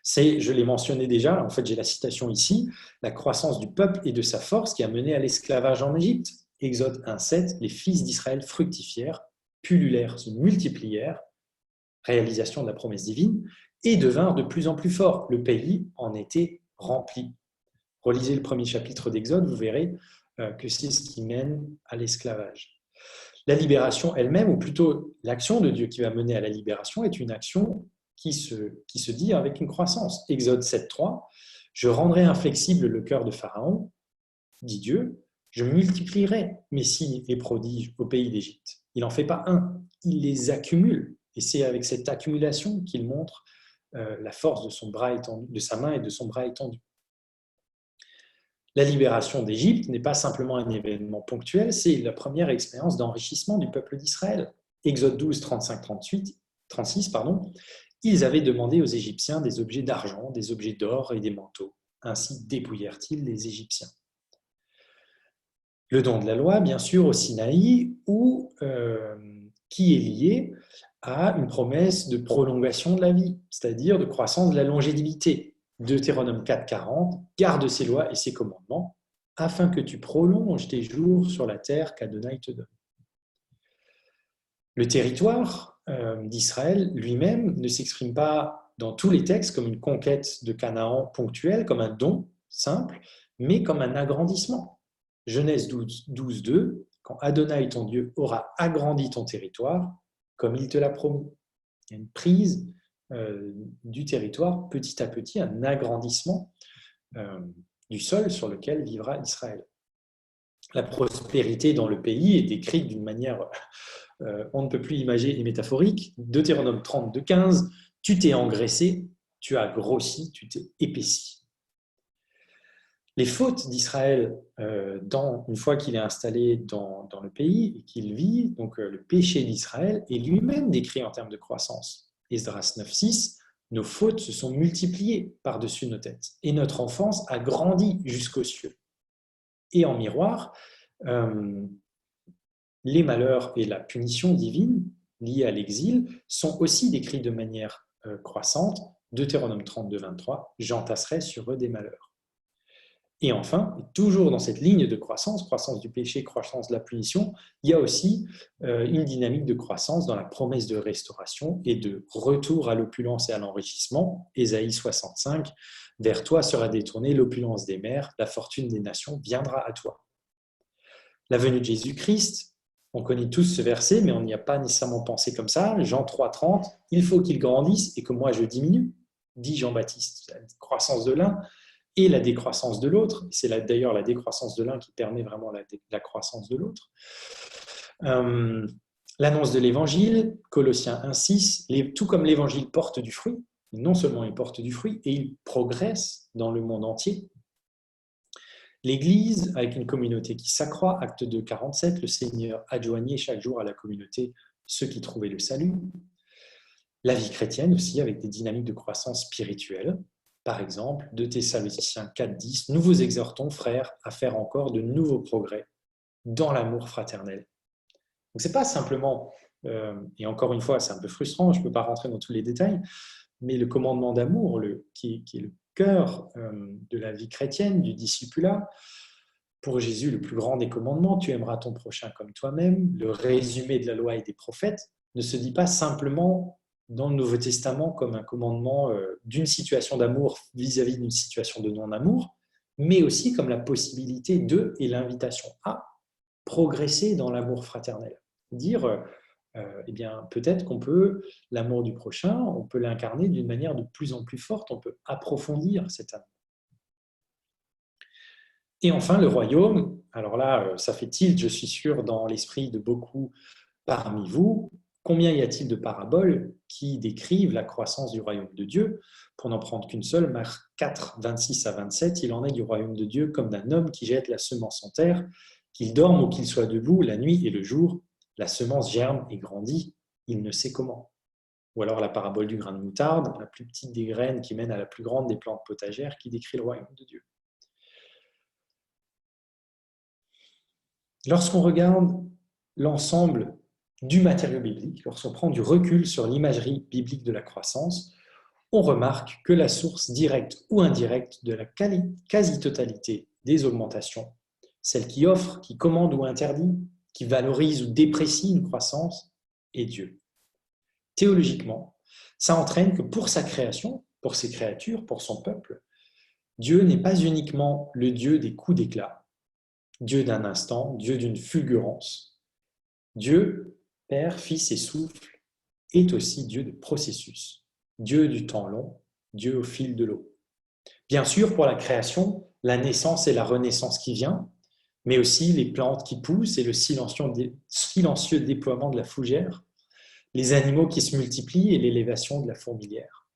Speaker 1: C'est, je l'ai mentionné déjà, en fait j'ai la citation ici, la croissance du peuple et de sa force qui a mené à l'esclavage en Égypte. Exode 1,7, les fils d'Israël fructifièrent, pullulèrent, se multiplièrent, réalisation de la promesse divine, et devinrent de plus en plus forts. Le pays en était rempli. Relisez le premier chapitre d'Exode, vous verrez que c'est ce qui mène à l'esclavage. La libération elle-même, ou plutôt l'action de Dieu qui va mener à la libération, est une action qui se dit avec une croissance. Exode 7,3, « Je rendrai inflexible le cœur de Pharaon, dit Dieu, je multiplierai mes signes et prodiges au pays d'Égypte. » Il n'en fait pas un, il les accumule. Et c'est avec cette accumulation qu'il montre la force de son bras étendu, de sa main et de son bras étendu. La libération d'Égypte n'est pas simplement un événement ponctuel, c'est la première expérience d'enrichissement du peuple d'Israël. Exode 12, 36, ils avaient demandé aux Égyptiens des objets d'argent, des objets d'or et des manteaux. Ainsi dépouillèrent-ils les Égyptiens. Le don de la loi, bien sûr, au Sinaï, qui est lié à une promesse de prolongation de la vie, c'est-à-dire de croissance de la longévité. Deutéronome 4,40, garde ses lois et ses commandements, afin que tu prolonges tes jours sur la terre qu'Adonai te donne. Le territoire d'Israël lui-même ne s'exprime pas dans tous les textes comme une conquête de Canaan ponctuelle, comme un don simple, mais comme un agrandissement. Genèse 12,2, quand Adonai ton Dieu aura agrandi ton territoire, comme il te l'a promis. Il y a une prise du territoire petit à petit, un agrandissement du sol sur lequel vivra Israël. La prospérité dans le pays est décrite d'une manière on ne peut plus imaginer et métaphorique. Deutéronome 32,15, tu t'es engraissé, tu as grossi, tu t'es épaissi. Les fautes d'Israël, une fois qu'il est installé dans le pays et qu'il vit, donc le péché d'Israël est lui-même décrit en termes de croissance. Esdras 9,6, nos fautes se sont multipliées par-dessus nos têtes et notre enfance a grandi jusqu'aux cieux. Et en miroir, les malheurs et la punition divine liés à l'exil sont aussi décrits de manière croissante. Deutéronome 32,23, j'entasserai sur eux des malheurs. Et enfin, toujours dans cette ligne de croissance, croissance du péché, croissance de la punition, il y a aussi une dynamique de croissance dans la promesse de restauration et de retour à l'opulence et à l'enrichissement. Ésaïe 65, vers toi sera détournée l'opulence des mers, la fortune des nations viendra à toi. La venue de Jésus-Christ, on connaît tous ce verset, mais on n'y a pas nécessairement pensé comme ça. Jean 3,30, il faut qu'il grandisse et que moi je diminue, dit Jean-Baptiste. La croissance de l'un et la décroissance de l'autre. C'est d'ailleurs la décroissance de l'un qui permet vraiment la croissance de l'autre. L'annonce de l'évangile, Colossiens 1,6, tout comme l'évangile porte du fruit, non seulement il porte du fruit, et il progresse dans le monde entier. L'Église, avec une communauté qui s'accroît, acte 2, 47, le Seigneur adjoignait chaque jour à la communauté ceux qui trouvaient le salut. La vie chrétienne aussi, avec des dynamiques de croissance spirituelle. Par exemple, 2 Thessaloniciens 4, 10, nous vous exhortons, frères, à faire encore de nouveaux progrès dans l'amour fraternel. Donc, ce n'est pas simplement, et encore une fois, c'est un peu frustrant, je ne peux pas rentrer dans tous les détails, mais le commandement d'amour, qui est le cœur de la vie chrétienne, du discipulat, pour Jésus, le plus grand des commandements, tu aimeras ton prochain comme toi-même, le résumé de la loi et des prophètes, ne se dit pas simplement dans le Nouveau Testament comme un commandement d'une situation d'amour vis-à-vis d'une situation de non-amour, mais aussi comme la possibilité de et l'invitation à progresser dans l'amour fraternel. Dire, eh bien, peut-être qu'on peut, l'amour du prochain, on peut l'incarner d'une manière de plus en plus forte, on peut approfondir cet amour. Et enfin, le royaume, alors là, ça fait tilt, je suis sûr, dans l'esprit de beaucoup parmi vous. Combien y a-t-il de paraboles qui décrivent la croissance du royaume de Dieu? Pour n'en prendre qu'une seule, Marc 4, 26 à 27, il en est du royaume de Dieu comme d'un homme qui jette la semence en terre, qu'il dorme ou qu'il soit debout la nuit et le jour, la semence germe et grandit, il ne sait comment. Ou alors la parabole du grain de moutarde, la plus petite des graines qui mène à la plus grande des plantes potagères, qui décrit le royaume de Dieu. Lorsqu'on regarde l'ensemble du matériau biblique, lorsqu'on prend du recul sur l'imagerie biblique de la croissance, on remarque que la source directe ou indirecte de la quasi-totalité des augmentations, celle qui offre, qui commande ou interdit, qui valorise ou déprécie une croissance, est Dieu. Théologiquement, ça entraîne que pour sa création, pour ses créatures, pour son peuple, Dieu n'est pas uniquement le Dieu des coups d'éclat, Dieu d'un instant, Dieu d'une fulgurance. Dieu, Père, Fils et Souffle, est aussi Dieu de processus, Dieu du temps long, Dieu au fil de l'eau. Bien sûr, pour la création, la naissance et la renaissance qui vient, mais aussi les plantes qui poussent et le silencieux déploiement de la fougère, les animaux qui se multiplient et l'élévation de la fourmilière.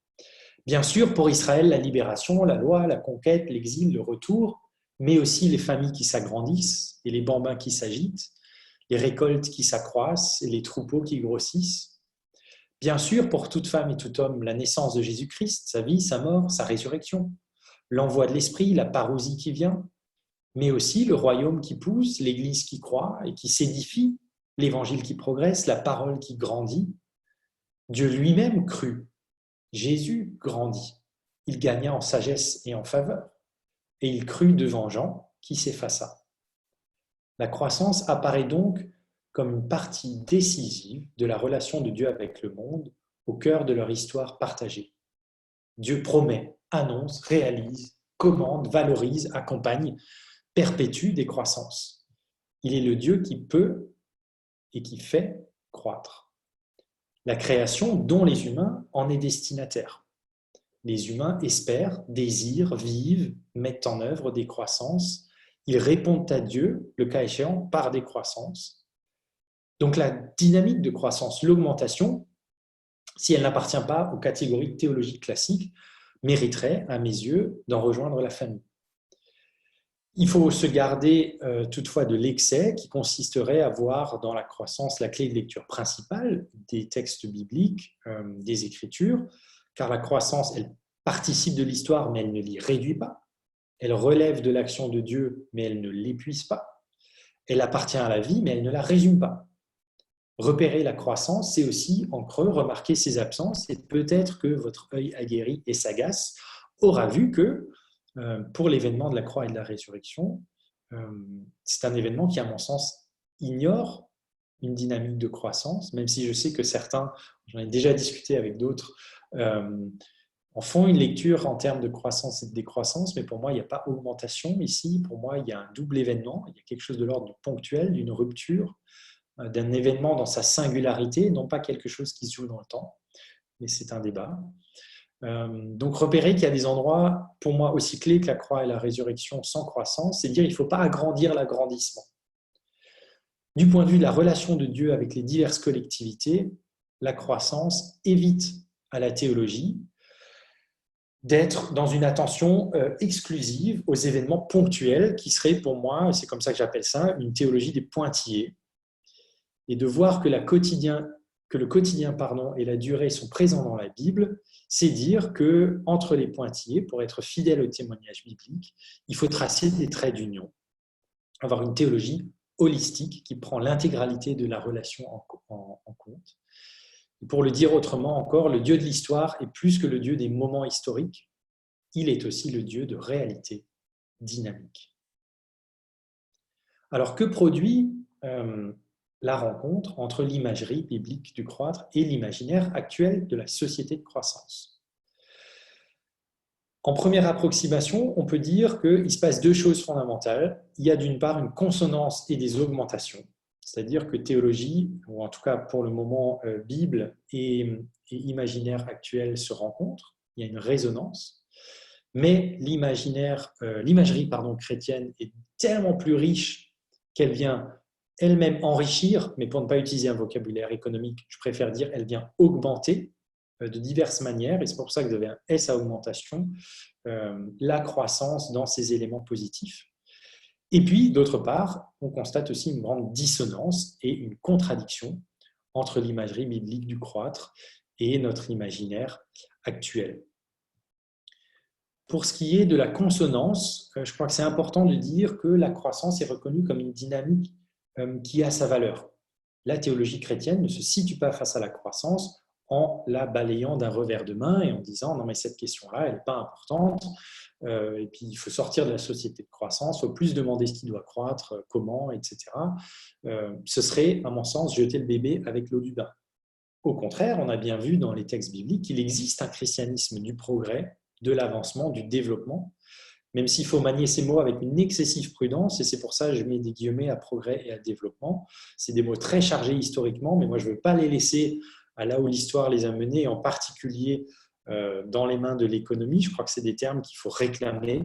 Speaker 1: Bien sûr, pour Israël, la libération, la loi, la conquête, l'exil, le retour, mais aussi les familles qui s'agrandissent et les bambins qui s'agitent, les récoltes qui s'accroissent et les troupeaux qui grossissent. Bien sûr, pour toute femme et tout homme, la naissance de Jésus-Christ, sa vie, sa mort, sa résurrection, l'envoi de l'Esprit, la parousie qui vient, mais aussi le royaume qui pousse, l'Église qui croît et qui s'édifie, l'Évangile qui progresse, la parole qui grandit. Dieu lui-même crut. Jésus grandit. Il gagna en sagesse et en faveur. Et il crut devant Jean, qui s'effaça. La croissance apparaît donc comme une partie décisive de la relation de Dieu avec le monde, au cœur de leur histoire partagée. Dieu promet, annonce, réalise, commande, valorise, accompagne, perpétue des croissances. Il est le Dieu qui peut et qui fait croître. La création, dont les humains, en est destinataire. Les humains espèrent, désirent, vivent, mettent en œuvre des croissances. Ils répondent à Dieu, le cas échéant, par des croissances. Donc la dynamique de croissance, l'augmentation, si elle n'appartient pas aux catégories théologiques classiques, mériterait, à mes yeux, d'en rejoindre la famille. Il faut se garder toutefois de l'excès qui consisterait à voir dans la croissance la clé de lecture principale des textes bibliques, des Écritures, car la croissance, elle participe de l'histoire, mais elle ne l'y réduit pas. Elle relève de l'action de Dieu, mais elle ne l'épuise pas. Elle appartient à la vie, mais elle ne la résume pas. Repérer la croissance, c'est aussi, en creux, remarquer ses absences, et peut-être que votre œil aguerri et sagace aura vu que, pour l'événement de la croix et de la résurrection, c'est un événement qui, à mon sens, ignore une dynamique de croissance, même si je sais que certains, j'en ai déjà discuté avec d'autres, en font une lecture en termes de croissance et de décroissance, mais pour moi, il n'y a pas augmentation ici. Pour moi, il y a un double événement, il y a quelque chose de l'ordre du ponctuel, d'une rupture, d'un événement dans sa singularité, non pas quelque chose qui se joue dans le temps, mais c'est un débat. Donc repérer qu'il y a des endroits, pour moi, aussi clés que la croix et la résurrection sans croissance, c'est dire qu'il ne faut pas agrandir l'agrandissement. Du point de vue de la relation de Dieu avec les diverses collectivités, la croissance évite à la théologie d'être dans une attention exclusive aux événements ponctuels qui seraient pour moi, c'est comme ça que j'appelle ça, une théologie des pointillés, et de voir que, le quotidien et la durée sont présents dans la Bible, c'est dire qu'entre les pointillés, pour être fidèle au témoignage biblique, il faut tracer des traits d'union, avoir une théologie holistique qui prend l'intégralité de la relation en compte. Et pour le dire autrement encore, le Dieu de l'histoire est plus que le Dieu des moments historiques, il est aussi le Dieu de réalité dynamique. Alors que produit la rencontre entre l'imagerie biblique du croître et l'imaginaire actuel de la société de croissance? En première approximation, on peut dire qu'il se passe deux choses fondamentales. Il y a d'une part une consonance et des augmentations, c'est-à-dire que théologie, ou en tout cas pour le moment Bible et imaginaire actuel se rencontrent, il y a une résonance, mais l'imagerie chrétienne est tellement plus riche qu'elle vient elle-même enrichir, mais pour ne pas utiliser un vocabulaire économique, je préfère dire elle vient augmenter de diverses manières, et c'est pour ça que vous avez un S à augmentation, la croissance dans ces éléments positifs. Et puis, d'autre part, on constate aussi une grande dissonance et une contradiction entre l'imagerie biblique du croître et notre imaginaire actuel. Pour ce qui est de la consonance, je crois que c'est important de dire que la croissance est reconnue comme une dynamique qui a sa valeur. La théologie chrétienne ne se situe pas face à la croissance en la balayant d'un revers de main et en disant « non mais cette question-là, elle n'est pas importante, et puis il faut sortir de la société de croissance, il faut plus demander ce qui doit croître, comment, etc. » Ce serait, à mon sens, jeter le bébé avec l'eau du bain. Au contraire, on a bien vu dans les textes bibliques qu'il existe un christianisme du progrès, de l'avancement, du développement, même s'il faut manier ces mots avec une excessive prudence, et c'est pour ça que je mets des guillemets à progrès et à développement. C'est des mots très chargés historiquement, mais moi je ne veux pas les laisser à là où l'histoire les a menés, en particulier dans les mains de l'économie. Je crois que c'est des termes qu'il faut réclamer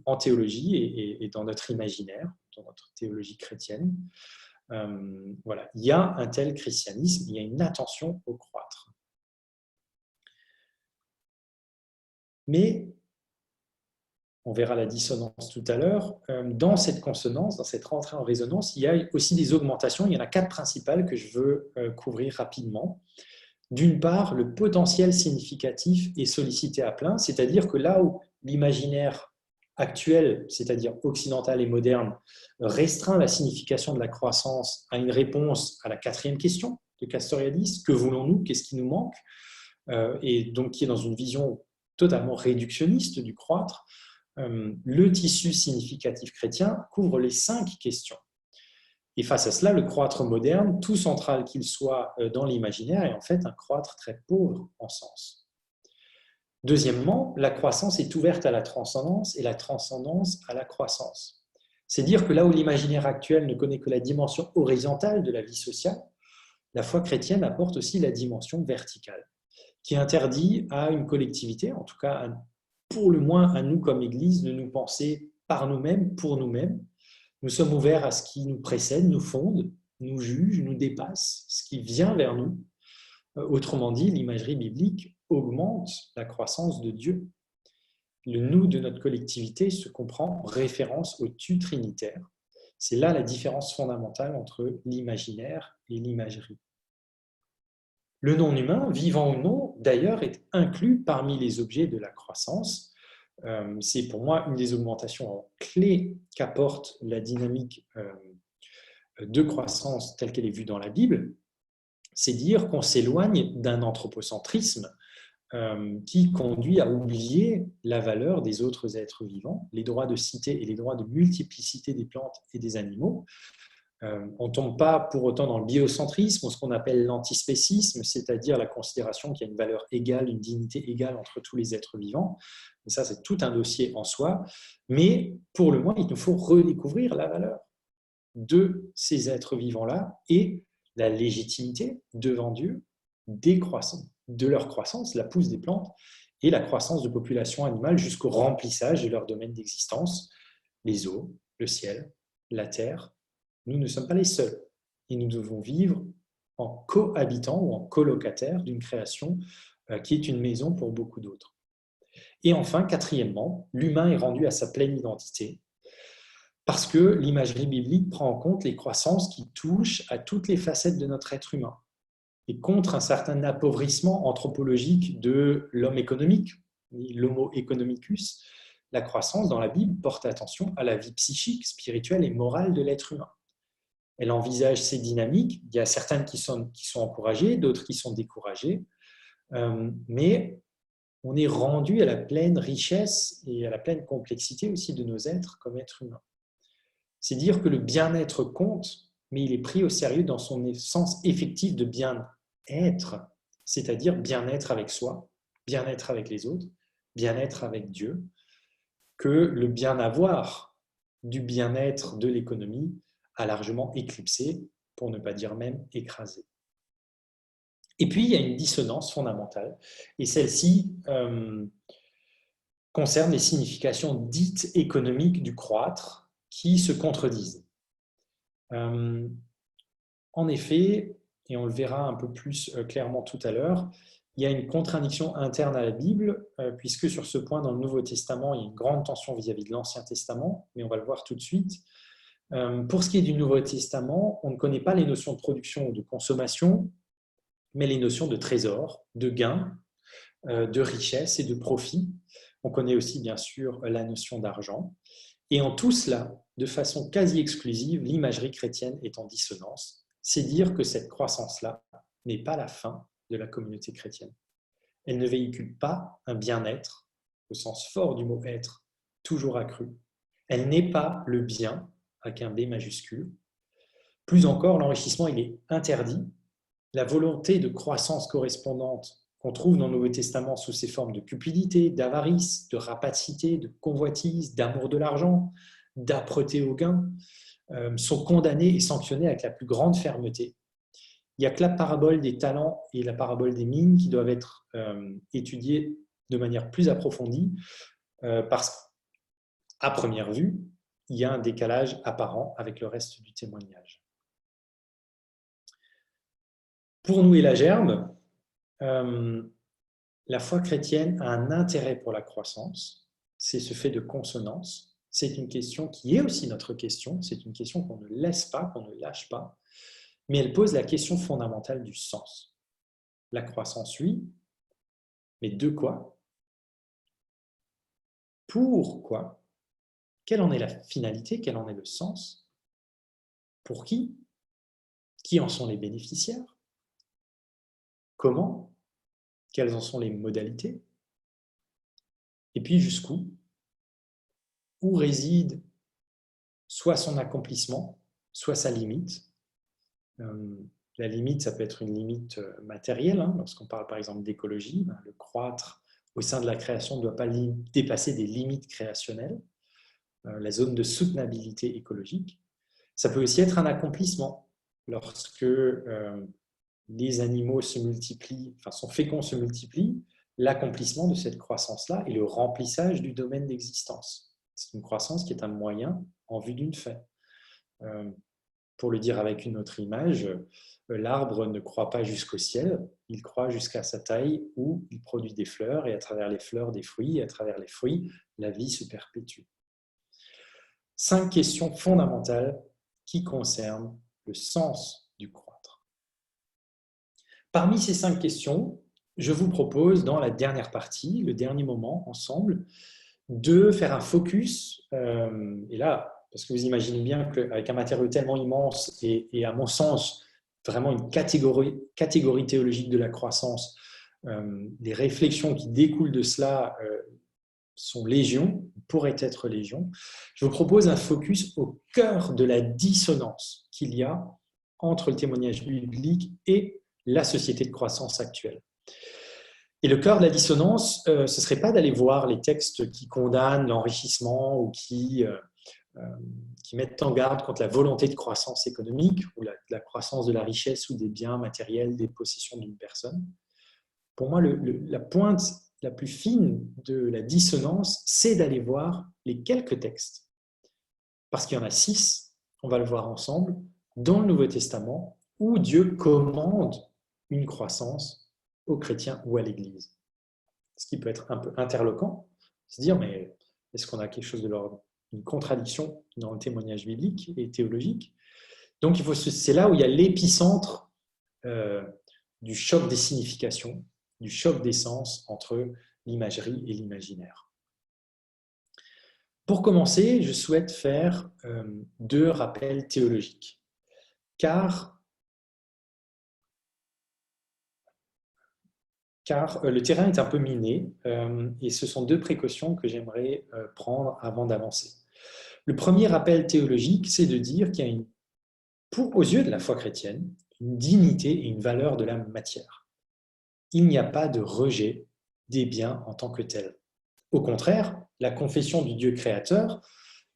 Speaker 1: en théologie et dans notre imaginaire, dans notre théologie chrétienne. Voilà. Il y a un tel christianisme, il y a une attention au croître. Mais on verra la dissonance tout à l'heure, dans cette consonance, dans cette rentrée en résonance, il y a aussi des augmentations. Il y en a 4 principales que je veux couvrir rapidement. D'une part, le potentiel significatif est sollicité à plein, c'est-à-dire que là où l'imaginaire actuel, c'est-à-dire occidental et moderne, restreint la signification de la croissance à une réponse à la 4e question de Castoriadis, que voulons-nous, qu'est-ce qui nous manque, et donc qui est dans une vision totalement réductionniste du croître, le tissu significatif chrétien couvre les 5 questions. Et face à cela, le croître moderne, tout central qu'il soit dans l'imaginaire, est en fait un croître très pauvre en sens. Deuxièmement, la croissance est ouverte à la transcendance et la transcendance à la croissance. C'est dire que là où l'imaginaire actuel ne connaît que la dimension horizontale de la vie sociale, la foi chrétienne apporte aussi la dimension verticale, qui interdit à une collectivité, en tout cas pour le moins à nous comme Église, de nous penser par nous-mêmes, pour nous-mêmes. Nous sommes ouverts à ce qui nous précède, nous fonde, nous juge, nous dépasse, ce qui vient vers nous. Autrement dit, l'imagerie biblique augmente la croissance de Dieu. Le nous de notre collectivité se comprend en référence au tu trinitaire. C'est là la différence fondamentale entre l'imaginaire et l'imagerie. Le non-humain, vivant ou non, d'ailleurs, est inclus parmi les objets de la croissance. C'est pour moi une des augmentations clés qu'apporte la dynamique de croissance telle qu'elle est vue dans la Bible. C'est dire qu'on s'éloigne d'un anthropocentrisme qui conduit à oublier la valeur des autres êtres vivants, les droits de cité et les droits de multiplicité des plantes et des animaux. On ne tombe pas pour autant dans le biocentrisme ou ce qu'on appelle l'antispécisme, c'est-à-dire la considération qu'il y a une valeur égale, une dignité égale entre tous les êtres vivants. Et ça, c'est tout un dossier en soi. Mais pour le moins, il nous faut redécouvrir la valeur de ces êtres vivants-là et la légitimité devant Dieu de leur croissance, la pousse des plantes et la croissance de populations animales jusqu'au remplissage de leur domaine d'existence, les eaux, le ciel, la terre, Nous ne sommes pas les seuls et nous devons vivre en cohabitant ou en colocataire d'une création qui est une maison pour beaucoup d'autres. Et enfin, quatrièmement, l'humain est rendu à sa pleine identité parce que l'imagerie biblique prend en compte les croissances qui touchent à toutes les facettes de notre être humain et contre un certain appauvrissement anthropologique de l'homme économique, l'homo economicus. La croissance dans la Bible porte attention à la vie psychique, spirituelle et morale de l'être humain. Elle envisage ces dynamiques. Il y a certaines qui sont encouragées, d'autres qui sont découragées, mais on est rendu à la pleine richesse et à la pleine complexité aussi de nos êtres comme êtres humains. C'est dire que le bien-être compte, mais il est pris au sérieux dans son sens effectif de bien-être, c'est-à-dire bien-être avec soi, bien-être avec les autres, bien-être avec Dieu, que le bien-avoir du bien-être de l'économie a largement éclipsé, pour ne pas dire même écrasé. Et puis, il y a une dissonance fondamentale, et celle-ci concerne les significations dites économiques du croître qui se contredisent. En effet, et on le verra un peu plus clairement tout à l'heure, il y a une contradiction interne à la Bible, puisque sur ce point, dans le Nouveau Testament, il y a une grande tension vis-à-vis de l'Ancien Testament, mais on va le voir tout de suite. Pour ce qui est du Nouveau Testament, on ne connaît pas les notions de production ou de consommation, mais les notions de trésor, de gain, de richesse et de profit. On connaît aussi, bien sûr, la notion d'argent. Et en tout cela, de façon quasi exclusive, l'imagerie chrétienne est en dissonance. C'est dire que cette croissance-là n'est pas la fin de la communauté chrétienne. Elle ne véhicule pas un bien-être, au sens fort du mot être, toujours accru. Elle n'est pas le bien, avec un B majuscule. Plus encore, l'enrichissement, il est interdit. La volonté de croissance correspondante qu'on trouve dans le Nouveau Testament sous ses formes de cupidité, d'avarice, de rapacité, de convoitise, d'amour de l'argent, d'âpreté au gain, sont condamnées et sanctionnées avec la plus grande fermeté. Il n'y a que la parabole des talents et la parabole des mines qui doivent être étudiées de manière plus approfondie, parce qu'à première vue, il y a un décalage apparent avec le reste du témoignage. Pour nouer la gerbe, la foi chrétienne a un intérêt pour la croissance, c'est ce fait de consonance. C'est une question qui est aussi notre question, c'est une question qu'on ne laisse pas, qu'on ne lâche pas, mais elle pose la question fondamentale du sens. La croissance, oui, mais de quoi? Pourquoi? Quelle en est la finalité? Quel en est le sens? Pour qui? Qui en sont les bénéficiaires? Comment? Quelles en sont les modalités? Et puis jusqu'où? Où réside soit son accomplissement, soit sa limite? La limite, ça peut être une limite matérielle, lorsqu'on parle par exemple d'écologie, le croître au sein de la création ne doit pas dépasser des limites créationnelles, la zone de soutenabilité écologique. Ça peut aussi être un accomplissement, lorsque les animaux se multiplient, enfin sont féconds, se multiplient, l'accomplissement de cette croissance-là est le remplissage du domaine d'existence. C'est une croissance qui est un moyen en vue d'une fin. Pour le dire avec une autre image, l'arbre ne croît pas jusqu'au ciel, il croît jusqu'à sa taille où il produit des fleurs, et à travers les fleurs, des fruits, et à travers les fruits, la vie se perpétue. 5 questions fondamentales qui concernent le sens du croître. Parmi ces 5 questions, je vous propose, dans la dernière partie, le dernier moment, ensemble, de faire un focus, et là, parce que vous imaginez bien qu'avec un matériau tellement immense et à mon sens, vraiment une catégorie théologique de la croissance, les réflexions qui découlent de cela sont légion, pourraient être légion. Je vous propose un focus au cœur de la dissonance qu'il y a entre le témoignage biblique et la société de croissance actuelle. Et le cœur de la dissonance, ce ne serait pas d'aller voir les textes qui condamnent l'enrichissement ou qui mettent en garde contre la volonté de croissance économique ou la croissance de la richesse ou des biens matériels, des possessions d'une personne. Pour moi, la pointe la plus fine de la dissonance, c'est d'aller voir les quelques textes, parce qu'il y en a 6 on va le voir ensemble, dans le Nouveau Testament, où Dieu commande une croissance aux chrétiens ou à l'Église. Ce qui peut être un peu interloquant, se dire, mais est-ce qu'on a quelque chose de l'ordre d'une contradiction dans le témoignage biblique et théologique? Donc, c'est là où il y a l'épicentre du choc des significations, du choc des sens entre l'imagerie et l'imaginaire. Pour commencer, je souhaite faire 2 rappels théologiques, car le terrain est un peu miné et ce sont 2 précautions que j'aimerais prendre avant d'avancer. Le premier rappel théologique, c'est de dire qu'il y a aux yeux de la foi chrétienne, une dignité et une valeur de la matière. Il n'y a pas de rejet des biens en tant que tels. Au contraire, la confession du Dieu créateur,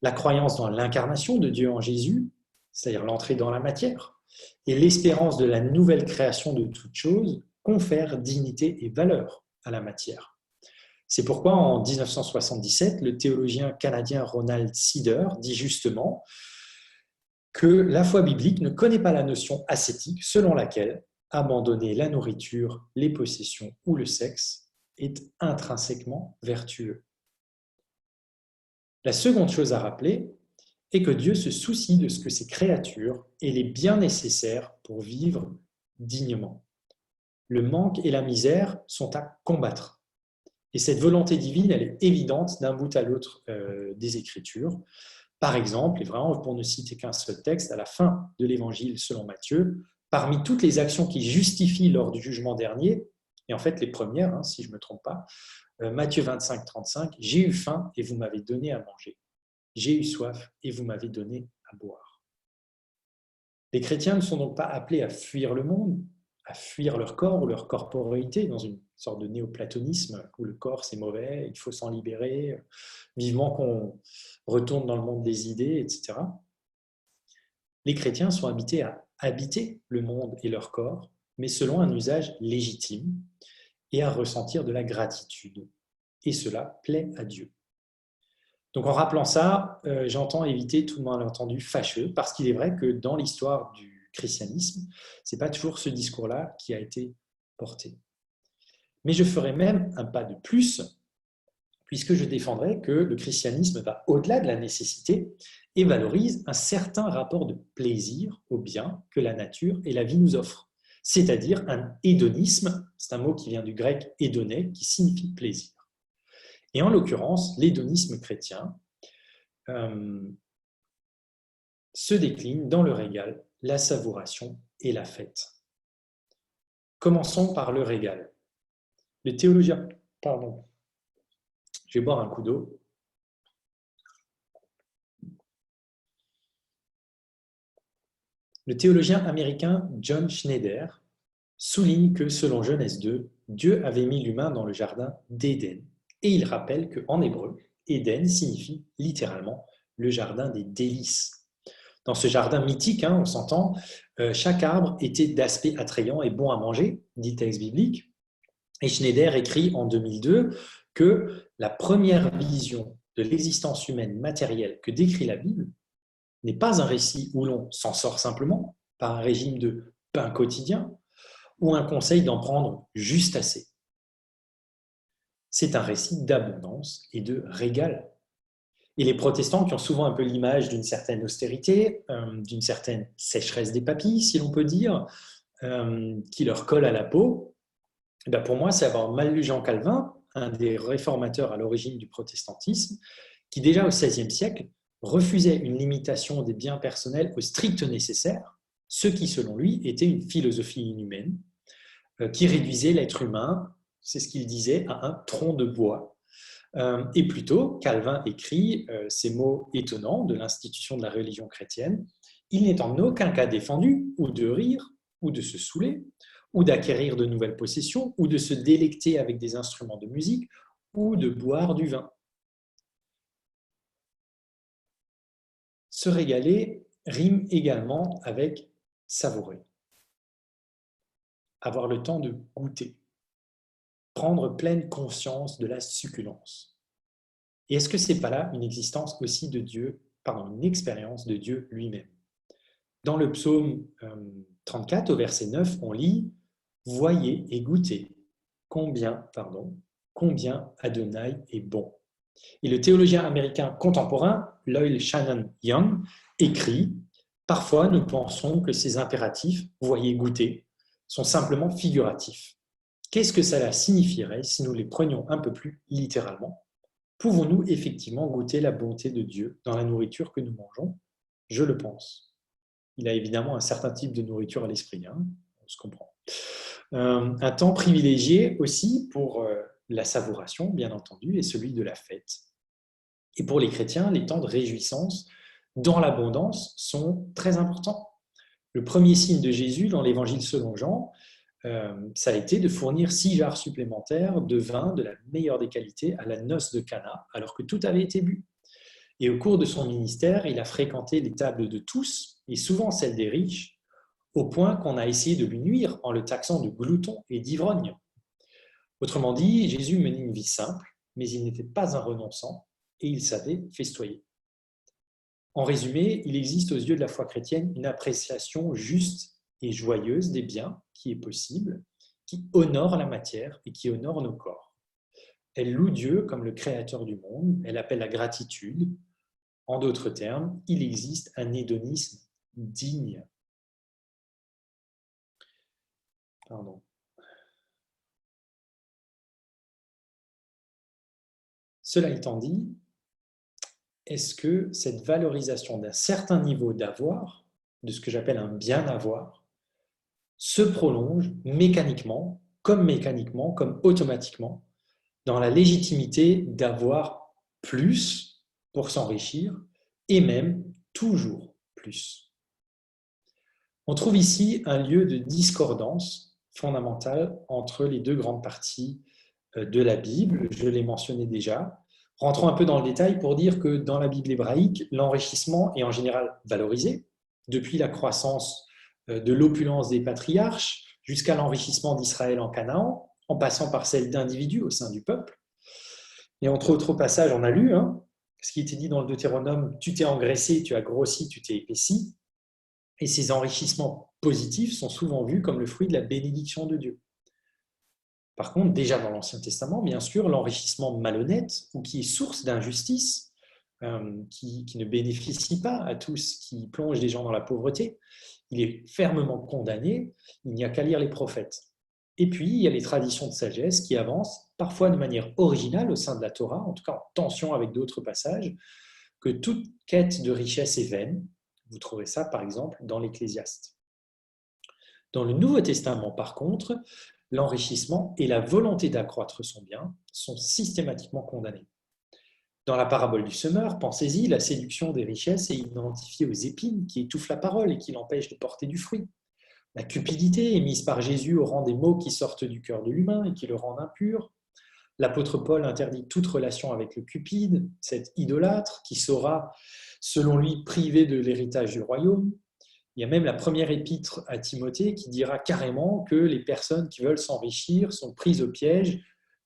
Speaker 1: la croyance dans l'incarnation de Dieu en Jésus, c'est-à-dire l'entrée dans la matière, et l'espérance de la nouvelle création de toutes choses confèrent dignité et valeur à la matière. C'est pourquoi en 1977, le théologien canadien Ronald Sider dit justement que la foi biblique ne connaît pas la notion ascétique selon laquelle abandonner la nourriture, les possessions ou le sexe est intrinsèquement vertueux. La seconde chose à rappeler est que Dieu se soucie de ce que ses créatures aient les biens nécessaires pour vivre dignement. Le manque et la misère sont à combattre. Et cette volonté divine, elle est évidente d'un bout à l'autre des Écritures. Par exemple, et vraiment pour ne citer qu'un seul texte, à la fin de l'Évangile selon Matthieu, parmi toutes les actions qui justifient lors du jugement dernier, et en fait les premières, si je ne me trompe pas, Matthieu 25, 35, « J'ai eu faim et vous m'avez donné à manger. J'ai eu soif et vous m'avez donné à boire. » Les chrétiens ne sont donc pas appelés à fuir le monde, à fuir leur corps ou leur corporéité dans une sorte de néoplatonisme où le corps c'est mauvais, il faut s'en libérer, vivement qu'on retourne dans le monde des idées, etc. Les chrétiens sont habités à habiter le monde et leur corps, mais selon un usage légitime et à ressentir de la gratitude. Et cela plaît à Dieu. Donc en rappelant ça, j'entends éviter tout malentendu fâcheux, parce qu'il est vrai que dans l'histoire du christianisme, ce n'est pas toujours ce discours-là qui a été porté. Mais je ferai même un pas de plus, puisque je défendrai que le christianisme va au-delà de la nécessité et valorise un certain rapport de plaisir au bien que la nature et la vie nous offrent, c'est-à-dire un hédonisme, c'est un mot qui vient du grec hédoné, qui signifie plaisir. Et en l'occurrence, l'hédonisme chrétien se décline dans le régal, la savouration et la fête. Commençons par le régal. Le théologien, je vais boire un coup d'eau. Le théologien américain John Schneider souligne que, selon Genèse 2, Dieu avait mis l'humain dans le jardin d'Éden. Et il rappelle qu'en hébreu, Éden signifie littéralement le jardin des délices. Dans ce jardin mythique, on s'entend, chaque arbre était d'aspect attrayant et bon à manger, dit texte biblique. Et Schneider écrit en 2002 que la première vision de l'existence humaine matérielle que décrit la Bible n'est pas un récit où l'on s'en sort simplement par un régime de pain quotidien ou un conseil d'en prendre juste assez. C'est un récit d'abondance et de régal. Et les protestants, qui ont souvent un peu l'image d'une certaine austérité, d'une certaine sécheresse des papilles, si l'on peut dire, qui leur colle à la peau, pour moi, c'est avoir mal lu Jean Calvin, un des réformateurs à l'origine du protestantisme, qui déjà au XVIe siècle refusait une limitation des biens personnels au strict nécessaire, ce qui, selon lui, était une philosophie inhumaine, qui réduisait l'être humain, c'est ce qu'il disait, à un tronc de bois. Et plutôt, Calvin écrit ces mots étonnants de l'institution de la religion chrétienne: « Il n'est en aucun cas défendu ou de rire, ou de se saouler, ou d'acquérir de nouvelles possessions, ou de se délecter avec des instruments de musique, ou de boire du vin. » Se régaler rime également avec savourer. Avoir le temps de goûter. Prendre pleine conscience de la succulence. Et est-ce que ce n'est pas là une existence aussi de Dieu, une expérience de Dieu lui-même? Dans le psaume 34, au verset 9, on lit « Voyez et goûtez combien Adonai est bon ». Et le théologien américain contemporain, Loyal Shannon Young, écrit « Parfois, nous pensons que ces impératifs, voyez, goûter, sont simplement figuratifs. Qu'est-ce que cela signifierait si nous les prenions un peu plus littéralement? Pouvons-nous effectivement goûter la bonté de Dieu dans la nourriture que nous mangeons? Je le pense. » Il a évidemment un certain type de nourriture à l'esprit, hein, on se comprend. Un temps privilégié aussi pour la savouration, bien entendu, est celui de la fête. Et pour les chrétiens, les temps de réjouissance dans l'abondance sont très importants. Le premier signe de Jésus dans l'évangile selon Jean, ça a été de fournir 6 jarres supplémentaires de vin de la meilleure des qualités à la noce de Cana, alors que tout avait été bu. Et au cours de son ministère, il a fréquenté les tables de tous, et souvent celles des riches, au point qu'on a essayé de lui nuire en le taxant de glouton et d'ivrogne. Autrement dit, Jésus menait une vie simple, mais il n'était pas un renonçant, et il savait festoyer. En résumé, il existe aux yeux de la foi chrétienne une appréciation juste et joyeuse des biens qui est possible, qui honore la matière et qui honore nos corps. Elle loue Dieu comme le créateur du monde, elle appelle la gratitude. En d'autres termes, il existe un hédonisme digne. Cela étant dit, est-ce que cette valorisation d'un certain niveau d'avoir, de ce que j'appelle un bien avoir, se prolonge mécaniquement, comme automatiquement, dans la légitimité d'avoir plus pour s'enrichir et même toujours plus? On trouve ici un lieu de discordance fondamentale entre les deux grandes parties de la Bible, je l'ai mentionné déjà. Rentrons un peu dans le détail pour dire que dans la Bible hébraïque, l'enrichissement est en général valorisé, depuis la croissance de l'opulence des patriarches jusqu'à l'enrichissement d'Israël en Canaan, en passant par celle d'individus au sein du peuple. Et entre autres passages, on a lu ce qui était dit dans le Deutéronome, « Tu t'es engraissé, tu as grossi, tu t'es épaissi ». Et ces enrichissements positifs sont souvent vus comme le fruit de la bénédiction de Dieu. Par contre, déjà dans l'Ancien Testament, bien sûr, l'enrichissement malhonnête ou qui est source d'injustice, qui ne bénéficie pas à tous, qui plonge les gens dans la pauvreté, il est fermement condamné, il n'y a qu'à lire les prophètes. Et puis, il y a les traditions de sagesse qui avancent, parfois de manière originale au sein de la Torah, en tout cas en tension avec d'autres passages, que toute quête de richesse est vaine. Vous trouvez ça, par exemple, dans l'Ecclésiaste. Dans le Nouveau Testament, par contre, l'enrichissement et la volonté d'accroître son bien sont systématiquement condamnés. Dans la parabole du semeur, pensez-y, la séduction des richesses est identifiée aux épines qui étouffent la parole et qui l'empêchent de porter du fruit. La cupidité est mise par Jésus au rang des mots qui sortent du cœur de l'humain et qui le rendent impur. L'apôtre Paul interdit toute relation avec le cupide, cet idolâtre qui saura, selon lui, priver de l'héritage du royaume. Il y a même la première épître à Timothée qui dira carrément que les personnes qui veulent s'enrichir sont prises au piège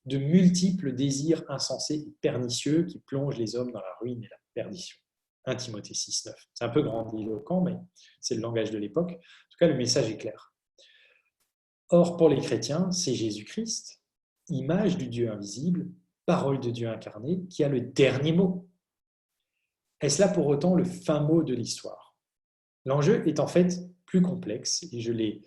Speaker 1: de multiples désirs insensés et pernicieux qui plongent les hommes dans la ruine et la perdition. 1 Timothée 6, 9. C'est un peu grandiloquent, mais c'est le langage de l'époque. En tout cas, le message est clair. Or, pour les chrétiens, c'est Jésus-Christ, image du Dieu invisible, parole de Dieu incarné, qui a le dernier mot. Est-ce là pour autant le fin mot de l'histoire? L'enjeu est en fait plus complexe, et je l'ai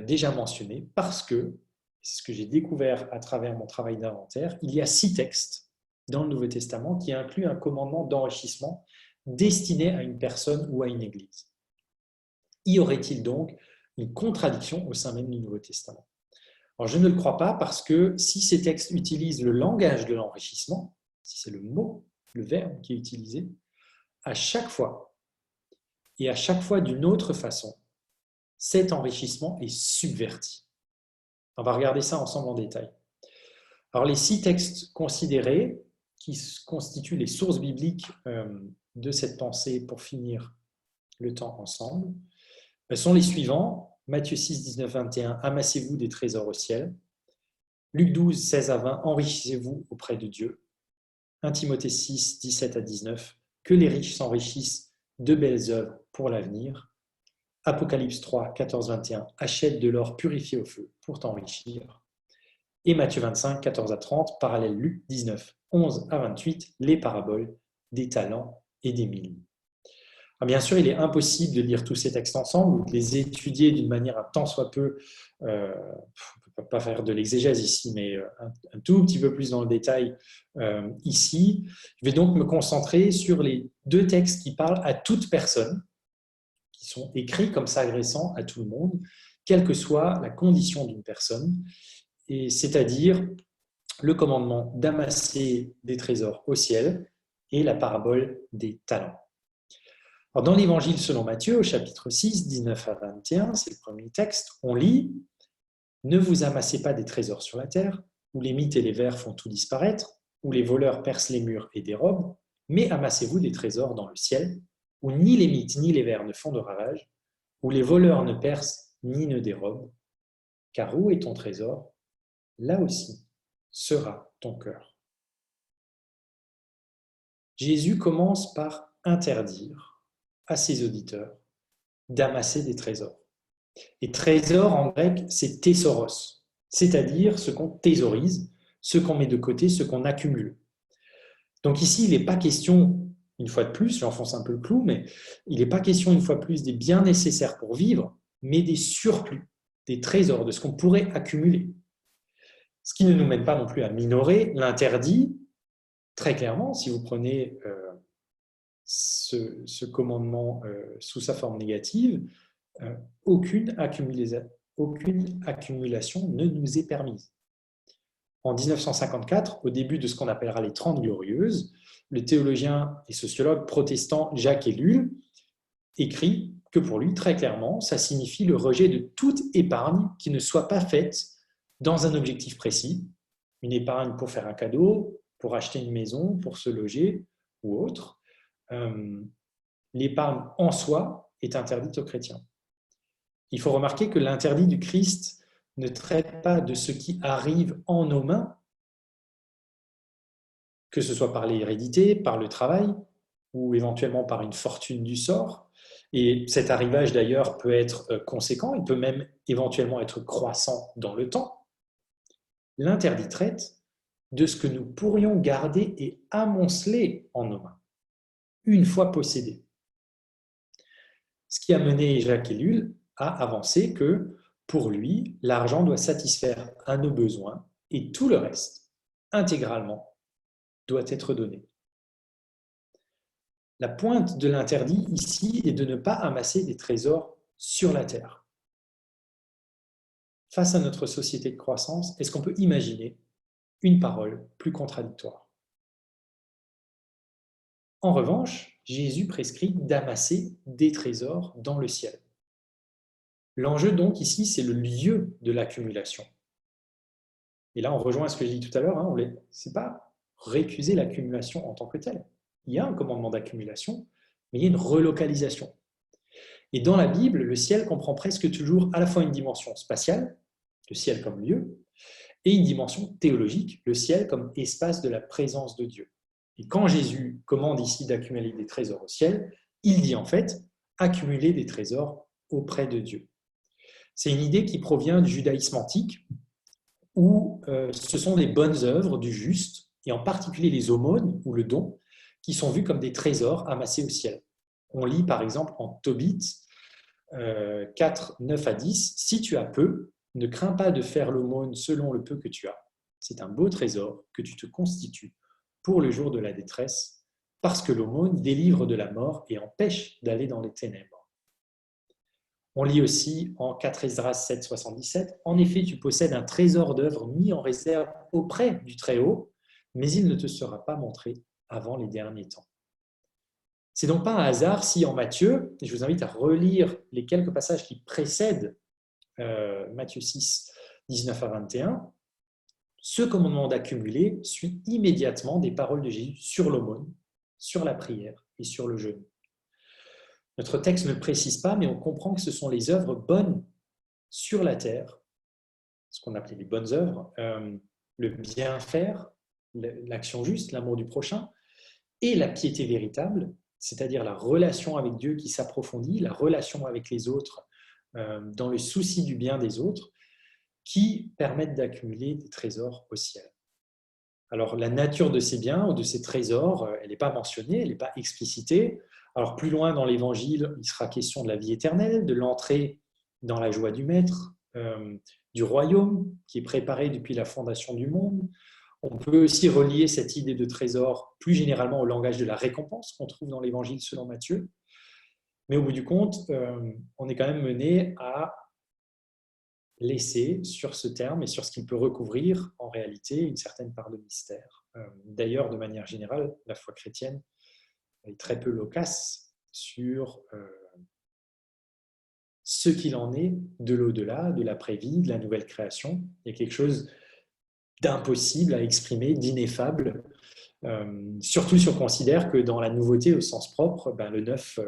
Speaker 1: déjà mentionné, parce que, c'est ce que j'ai découvert à travers mon travail d'inventaire, il y a 6 textes dans le Nouveau Testament qui incluent un commandement d'enrichissement destiné à une personne ou à une église. Y aurait-il donc une contradiction au sein même du Nouveau Testament? Alors, je ne le crois pas parce que si ces textes utilisent le langage de l'enrichissement, si c'est le mot, le verbe qui est utilisé, à chaque fois, et à chaque fois d'une autre façon, cet enrichissement est subverti. On va regarder ça ensemble en détail. Alors, les 6 textes considérés, qui constituent les sources bibliques de cette pensée pour finir le temps ensemble, sont les suivants. Matthieu 6, 19, 21, amassez-vous des trésors au ciel. Luc 12, 16 à 20, enrichissez-vous auprès de Dieu. 1 Timothée 6, 17 à 19, que les riches s'enrichissent de belles œuvres pour l'avenir. Apocalypse 3, 14, 21, achète de l'or purifié au feu pour t'enrichir. Et Matthieu 25, 14 à 30, parallèle Luc 19, 11 à 28, les paraboles des talents et des mines. Alors bien sûr, il est impossible de lire tous ces textes ensemble ou de les étudier d'une manière un tant soit peu, on ne peut pas faire de l'exégèse ici, mais un tout petit peu plus dans le détail ici. Je vais donc me concentrer sur les deux textes qui parlent à toute personne, qui sont écrits comme s'adressant à tout le monde, quelle que soit la condition d'une personne, et c'est-à-dire le commandement d'amasser des trésors au ciel et la parabole des talents. Alors dans l'Évangile selon Matthieu, au chapitre 6, 19 à 21, c'est le premier texte, on lit « Ne vous amassez pas des trésors sur la terre, où les mythes et les vers font tout disparaître, où les voleurs percent les murs et dérobent, mais amassez-vous des trésors dans le ciel, où ni les mythes ni les vers ne font de ravages, où les voleurs ne percent ni ne dérobent, car où est ton trésor, là aussi sera ton cœur. » Jésus commence par interdire à ses auditeurs d'amasser des trésors. Et trésor en grec, c'est thésauros, c'est-à-dire ce qu'on thésaurise, ce qu'on met de côté, ce qu'on accumule. Donc ici, il n'est pas question, une fois de plus, j'enfonce un peu le clou, mais il n'est pas question une fois de plus des biens nécessaires pour vivre, mais des surplus, des trésors, de ce qu'on pourrait accumuler. Ce qui ne nous mène pas non plus à minorer l'interdit, très clairement, si vous prenez ce commandement sous sa forme négative, aucune accumulation ne nous est permise. En 1954, au début de ce qu'on appellera les 30 Glorieuses, le théologien et sociologue protestant Jacques Ellul écrit que pour lui, très clairement, ça signifie le rejet de toute épargne qui ne soit pas faite dans un objectif précis, une épargne pour faire un cadeau, pour acheter une maison, pour se loger ou autre. L'épargne en soi est interdite aux chrétiens. Il faut remarquer que l'interdit du Christ ne traite pas de ce qui arrive en nos mains, que ce soit par l'hérédité, par le travail, ou éventuellement par une fortune du sort. Et cet arrivage d'ailleurs peut être conséquent, il peut même éventuellement être croissant dans le temps. L'interdit traite de ce que nous pourrions garder et amonceler en nos mains, une fois possédés. Ce qui a mené Jacques Ellul à avancer que, pour lui, l'argent doit satisfaire à nos besoins et tout le reste, intégralement, doit être donné. La pointe de l'interdit ici est de ne pas amasser des trésors sur la terre. Face à notre société de croissance, est-ce qu'on peut imaginer une parole plus contradictoire? En revanche, Jésus prescrit d'amasser des trésors dans le ciel. L'enjeu donc ici, c'est le lieu de l'accumulation. Et là, on rejoint ce que j'ai dit tout à l'heure, ce n'est pas récuser l'accumulation en tant que telle. Il y a un commandement d'accumulation, mais il y a une relocalisation. Et dans la Bible, le ciel comprend presque toujours à la fois une dimension spatiale, le ciel comme lieu, et une dimension théologique, le ciel comme espace de la présence de Dieu. Et quand Jésus commande ici d'accumuler des trésors au ciel, il dit en fait accumuler des trésors auprès de Dieu. C'est une idée qui provient du judaïsme antique, où ce sont les bonnes œuvres du juste, et en particulier les aumônes ou le don, qui sont vus comme des trésors amassés au ciel. On lit par exemple en Tobit 4, 9 à 10, « Si tu as peu, ne crains pas de faire l'aumône selon le peu que tu as. C'est un beau trésor que tu te constitues pour le jour de la détresse, parce que l'aumône délivre de la mort et empêche d'aller dans les ténèbres. » On lit aussi en 4 Esdras 7, 77, « En effet, tu possèdes un trésor d'œuvres mis en réserve auprès du Très-Haut, mais il ne te sera pas montré avant les derniers temps. » C'est donc pas un hasard si en Matthieu, et je vous invite à relire les quelques passages qui précèdent Matthieu 6, 19 à 21, ce commandement d'accumuler suit immédiatement des paroles de Jésus sur l'aumône, sur la prière et sur le jeûne. Notre texte ne le précise pas, mais on comprend que ce sont les œuvres bonnes sur la terre, ce qu'on appelait les bonnes œuvres, le bien faire, l'action juste, l'amour du prochain, et la piété véritable, c'est-à-dire la relation avec Dieu qui s'approfondit, la relation avec les autres, dans le souci du bien des autres, qui permettent d'accumuler des trésors au ciel. Alors, la nature de ces biens ou de ces trésors, elle n'est pas mentionnée, elle n'est pas explicitée. Alors, plus loin dans l'Évangile, il sera question de la vie éternelle, de l'entrée dans la joie du Maître, du royaume qui est préparé depuis la fondation du monde. On peut aussi relier cette idée de trésor plus généralement au langage de la récompense qu'on trouve dans l'Évangile selon Matthieu. Mais au bout du compte, on est quand même mené à laisser sur ce terme et sur ce qu'il peut recouvrir en réalité une certaine part de mystère. D'ailleurs, de manière générale, la foi chrétienne est très peu loquace sur ce qu'il en est de l'au-delà, de l'après-vie, de la nouvelle création. Il y a quelque chose d'impossible à exprimer, d'ineffable, surtout si on considère que dans la nouveauté au sens propre, le neuf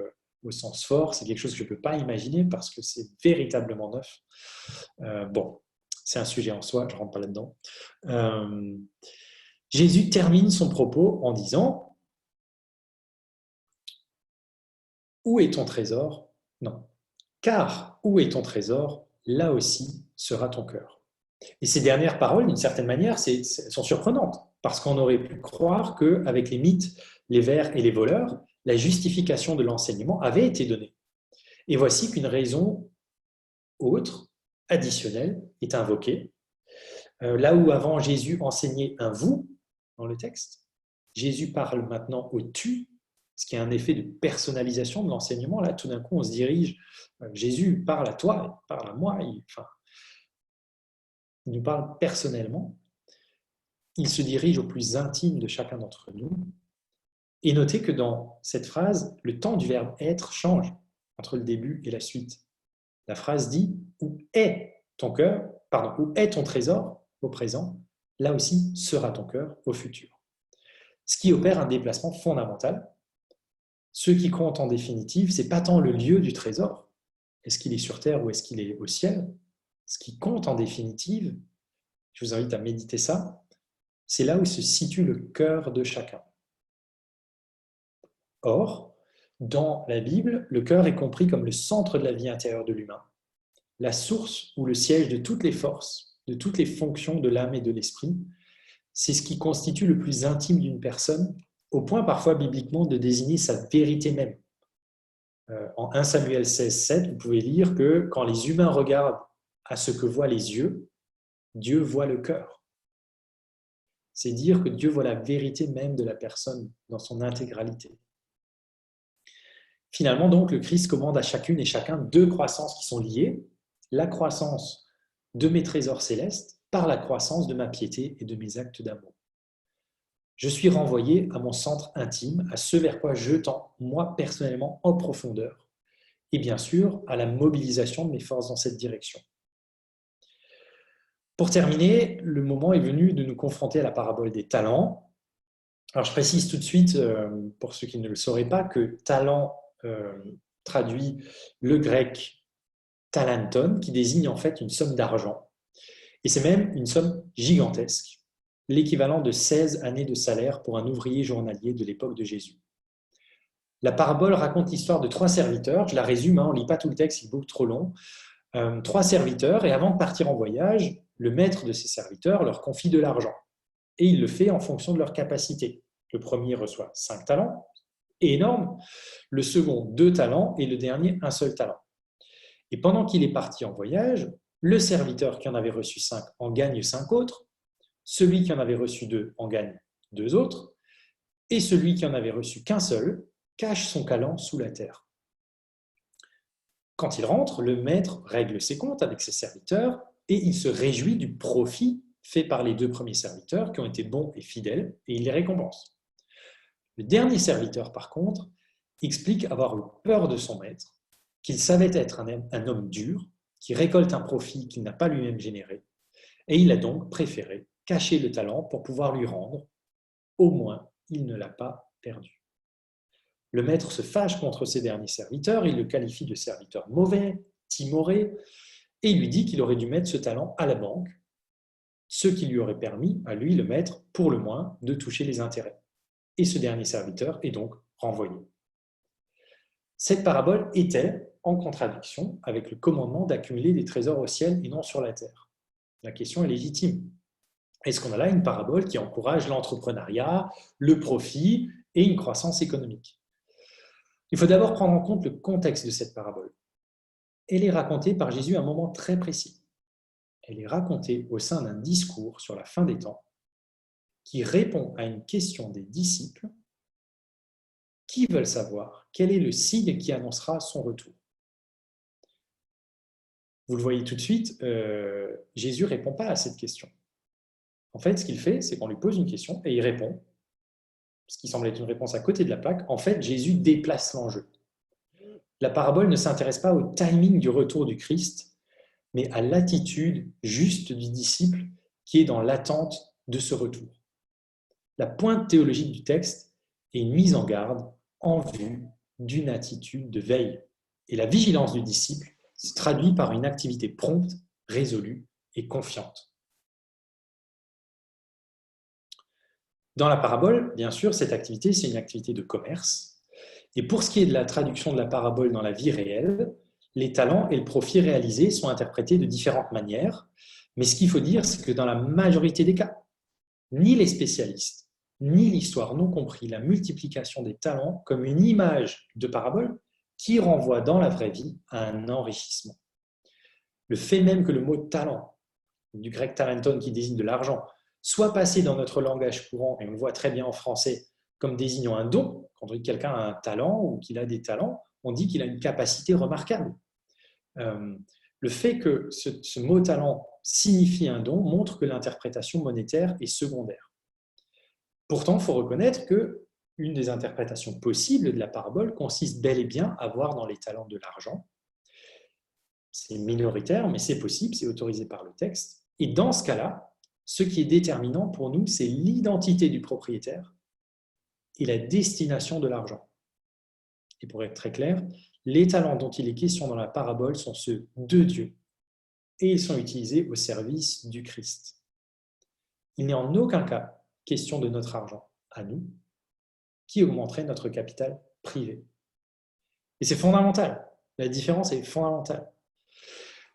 Speaker 1: au sens fort, c'est quelque chose que je ne peux pas imaginer parce que c'est véritablement neuf. Bon, c'est un sujet en soi, je ne rentre pas là-dedans. Jésus termine son propos en disant « Où est ton trésor ?» Non. « Car où est ton trésor, là aussi sera ton cœur. » Et ces dernières paroles, d'une certaine manière, sont surprenantes parce qu'on aurait pu croire qu'avec les mythes, les vers et les voleurs, la justification de l'enseignement avait été donnée. Et voici qu'une raison autre, additionnelle, est invoquée. Là où avant Jésus enseignait un « vous » dans le texte, Jésus parle maintenant au « tu », ce qui est un effet de personnalisation de l'enseignement. Là, tout d'un coup, on se dirige, Jésus parle à toi, il parle à moi, il nous parle personnellement. Il se dirige au plus intime de chacun d'entre nous. Et notez que dans cette phrase, le temps du verbe « être » change entre le début et la suite. La phrase dit « où est ton cœur ?» Pardon, « où est ton trésor ?» au présent, là aussi sera ton cœur au futur. Ce qui opère un déplacement fondamental. Ce qui compte en définitive, ce n'est pas tant le lieu du trésor, est-ce qu'il est sur terre ou est-ce qu'il est au ciel. Ce qui compte en définitive, je vous invite à méditer ça, c'est là où se situe le cœur de chacun. Or, dans la Bible, le cœur est compris comme le centre de la vie intérieure de l'humain, la source ou le siège de toutes les forces, de toutes les fonctions de l'âme et de l'esprit. C'est ce qui constitue le plus intime d'une personne, au point parfois bibliquement de désigner sa vérité même. En 1 Samuel 16,7, vous pouvez lire que quand les humains regardent à ce que voient les yeux, Dieu voit le cœur. C'est dire que Dieu voit la vérité même de la personne dans son intégralité. Finalement, donc, le Christ commande à chacune et chacun deux croissances qui sont liées. La croissance de mes trésors célestes par la croissance de ma piété et de mes actes d'amour. Je suis renvoyé à mon centre intime, à ce vers quoi je tends, moi, personnellement, en profondeur, et bien sûr, à la mobilisation de mes forces dans cette direction. Pour terminer, le moment est venu de nous confronter à la parabole des talents. Alors, je précise tout de suite, pour ceux qui ne le sauraient pas, que talent traduit le grec talanton, qui désigne en fait une somme d'argent. Et c'est même une somme gigantesque, l'équivalent de 16 années de salaire pour un ouvrier journalier de l'époque de Jésus. La parabole raconte l'histoire de 3 serviteurs, je la résume, on ne lit pas tout le texte, il est beaucoup trop long. 3 serviteurs, et avant de partir en voyage, le maître de ces serviteurs leur confie de l'argent. Et il le fait en fonction de leur capacité. Le premier reçoit 5 talents, énorme. Le second, 2 talents, et le dernier, 1 seul talent. Et pendant qu'il est parti en voyage, le serviteur qui en avait reçu 5 en gagne 5 autres, celui qui en avait reçu 2 en gagne 2 autres, et celui qui en avait reçu qu'un seul cache son talent sous la terre. Quand il rentre, le maître règle ses comptes avec ses serviteurs et il se réjouit du profit fait par les 2 premiers serviteurs qui ont été bons et fidèles, et il les récompense. Le dernier serviteur, par contre, explique avoir eu peur de son maître, qu'il savait être un homme dur, qui récolte un profit qu'il n'a pas lui-même généré, et il a donc préféré cacher le talent pour pouvoir lui rendre. Au moins, il ne l'a pas perdu. Le maître se fâche contre ses derniers serviteurs, il le qualifie de serviteur mauvais, timoré, et il lui dit qu'il aurait dû mettre ce talent à la banque, ce qui lui aurait permis, à lui, le maître, pour le moins, de toucher les intérêts. Et ce dernier serviteur est donc renvoyé. Cette parabole est-elle en contradiction avec le commandement d'accumuler des trésors au ciel et non sur la terre? La question est légitime. Est-ce qu'on a là une parabole qui encourage l'entrepreneuriat, le profit et une croissance économique? Il faut d'abord prendre en compte le contexte de cette parabole. Elle est racontée par Jésus à un moment très précis. Elle est racontée au sein d'un discours sur la fin des temps qui répond à une question des disciples qui veulent savoir quel est le signe qui annoncera son retour. Vous le voyez tout de suite, Jésus ne répond pas à cette question. En fait, ce qu'il fait, c'est qu'on lui pose une question et il répond, ce qui semble être une réponse à côté de la plaque. En fait, Jésus déplace l'enjeu. La parabole ne s'intéresse pas au timing du retour du Christ, mais à l'attitude juste du disciple qui est dans l'attente de ce retour. La pointe théologique du texte est une mise en garde en vue d'une attitude de veille. Et la vigilance du disciple se traduit par une activité prompte, résolue et confiante. Dans la parabole, bien sûr, cette activité, c'est une activité de commerce. Et pour ce qui est de la traduction de la parabole dans la vie réelle, les talents et le profit réalisés sont interprétés de différentes manières. Mais ce qu'il faut dire, c'est que dans la majorité des cas, ni les spécialistes, ni l'histoire n'ont compris la multiplication des talents comme une image de parabole qui renvoie dans la vraie vie à un enrichissement. Le fait même que le mot talent, du grec talenton qui désigne de l'argent, soit passé dans notre langage courant, et on le voit très bien en français, comme désignant un don, quand on dit que quelqu'un a un talent ou qu'il a des talents, on dit qu'il a une capacité remarquable. Le fait que ce mot talent signifie un don montre que l'interprétation monétaire est secondaire. Pourtant, il faut reconnaître qu'une des interprétations possibles de la parabole consiste bel et bien à voir dans les talents de l'argent. C'est minoritaire, mais c'est possible, c'est autorisé par le texte. Et dans ce cas-là, ce qui est déterminant pour nous, c'est l'identité du propriétaire et la destination de l'argent. Et pour être très clair, les talents dont il est question dans la parabole sont ceux de Dieu et ils sont utilisés au service du Christ. Il n'est en aucun cas question de notre argent à nous qui augmenterait notre capital privé. Et c'est fondamental. La différence est fondamentale.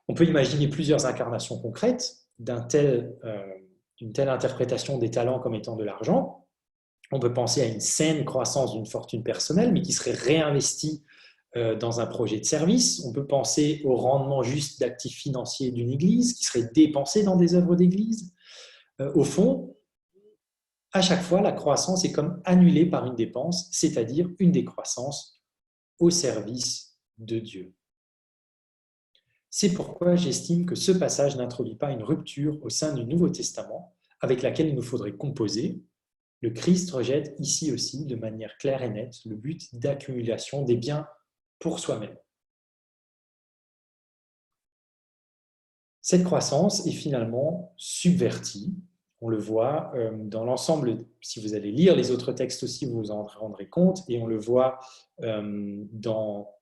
Speaker 1: On peut imaginer plusieurs incarnations concrètes d'une telle interprétation des talents comme étant de l'argent. On peut penser à une saine croissance d'une fortune personnelle, mais qui serait réinvestie dans un projet de service. On peut penser au rendement juste d'actifs financiers d'une église, qui serait dépensé dans des œuvres d'église. Au fond, à chaque fois, la croissance est comme annulée par une dépense, c'est-à-dire une décroissance au service de Dieu. C'est pourquoi j'estime que ce passage n'introduit pas une rupture au sein du Nouveau Testament avec laquelle il nous faudrait composer. Le Christ rejette ici aussi, de manière claire et nette, le but d'accumulation des biens pour soi-même. Cette croissance est finalement subvertie. On le voit dans l'ensemble, si vous allez lire les autres textes aussi, vous vous en rendrez compte, et on le voit dans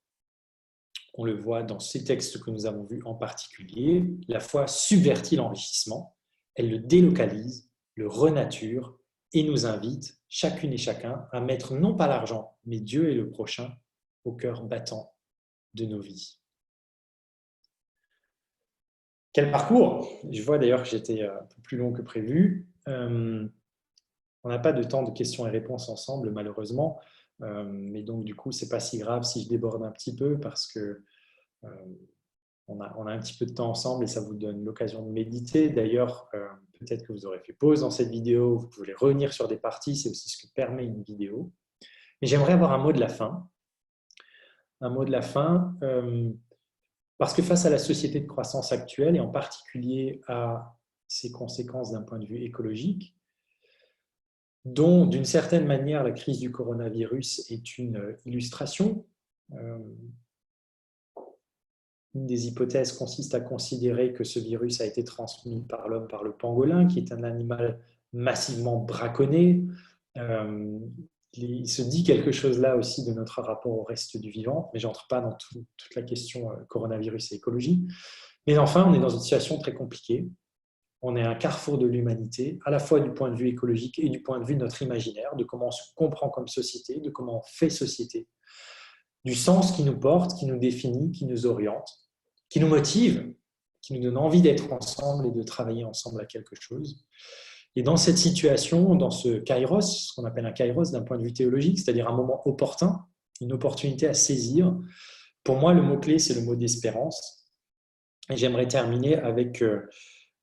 Speaker 1: ces textes que nous avons vus en particulier. La foi subvertit l'enrichissement, elle le délocalise, le renature et nous invite, chacune et chacun, à mettre non pas l'argent, mais Dieu et le prochain au cœur battant de nos vies. Quel parcours! Je vois d'ailleurs que j'étais un peu plus long que prévu. On n'a pas de temps de questions et réponses ensemble, malheureusement. Mais donc, du coup, ce n'est pas si grave si je déborde un petit peu parce que on a un petit peu de temps ensemble et ça vous donne l'occasion de méditer. D'ailleurs, peut-être que vous aurez fait pause dans cette vidéo, vous pouvez revenir sur des parties, c'est aussi ce que permet une vidéo. Mais j'aimerais avoir un mot de la fin. Un mot de la fin, parce que face à la société de croissance actuelle, et en particulier à ses conséquences d'un point de vue écologique, dont d'une certaine manière la crise du coronavirus est une illustration, une des hypothèses consiste à considérer que ce virus a été transmis par l'homme par le pangolin, qui est un animal massivement braconné. Il se dit quelque chose là aussi de notre rapport au reste du vivant, mais je n'entre pas dans toute la question coronavirus et écologie. Mais enfin, on est dans une situation très compliquée. On est à un carrefour de l'humanité, à la fois du point de vue écologique et du point de vue de notre imaginaire, de comment on se comprend comme société, de comment on fait société. du sens qui nous porte, qui nous définit, qui nous oriente, qui nous motive, qui nous donne envie d'être ensemble et de travailler ensemble à quelque chose. Et dans cette situation, dans ce kairos, ce qu'on appelle un kairos d'un point de vue théologique, c'est-à-dire un moment opportun, une opportunité à saisir, pour moi, le mot-clé, c'est le mot d'espérance. Et j'aimerais terminer avec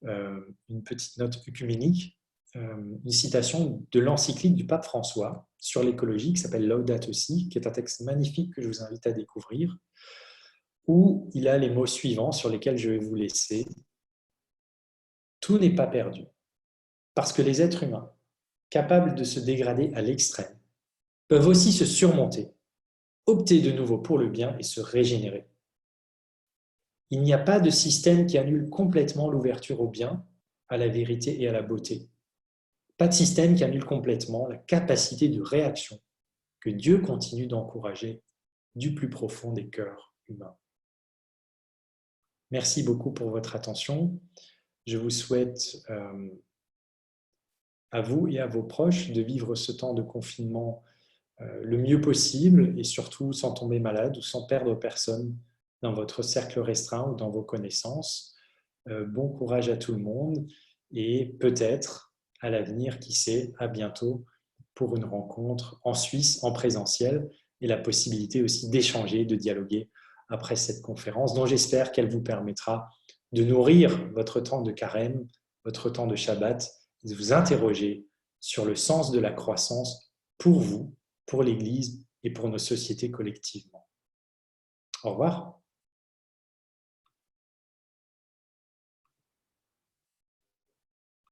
Speaker 1: une petite note œcuménique, une citation de l'encyclique du pape François sur l'écologie qui s'appelle Laudato Si, qui est un texte magnifique que je vous invite à découvrir, où il a les mots suivants sur lesquels je vais vous laisser. Tout n'est pas perdu, parce que les êtres humains, capables de se dégrader à l'extrême, peuvent aussi se surmonter, opter de nouveau pour le bien et se régénérer. Il n'y a pas de système qui annule complètement l'ouverture au bien, à la vérité et à la beauté. Pas de système qui annule complètement la capacité de réaction que Dieu continue d'encourager du plus profond des cœurs humains. Merci beaucoup pour votre attention. Je vous souhaite à vous et à vos proches de vivre ce temps de confinement le mieux possible et surtout sans tomber malade ou sans perdre personne dans votre cercle restreint ou dans vos connaissances. Bon courage à tout le monde et peut-être à l'avenir, qui sait, à bientôt pour une rencontre en Suisse, en présentiel et la possibilité aussi d'échanger, de dialoguer après cette conférence dont j'espère qu'elle vous permettra de nourrir votre temps de carême, votre temps de Shabbat, de vous interroger sur le sens de la croissance pour vous, pour l'Église et pour nos sociétés collectivement. Au revoir.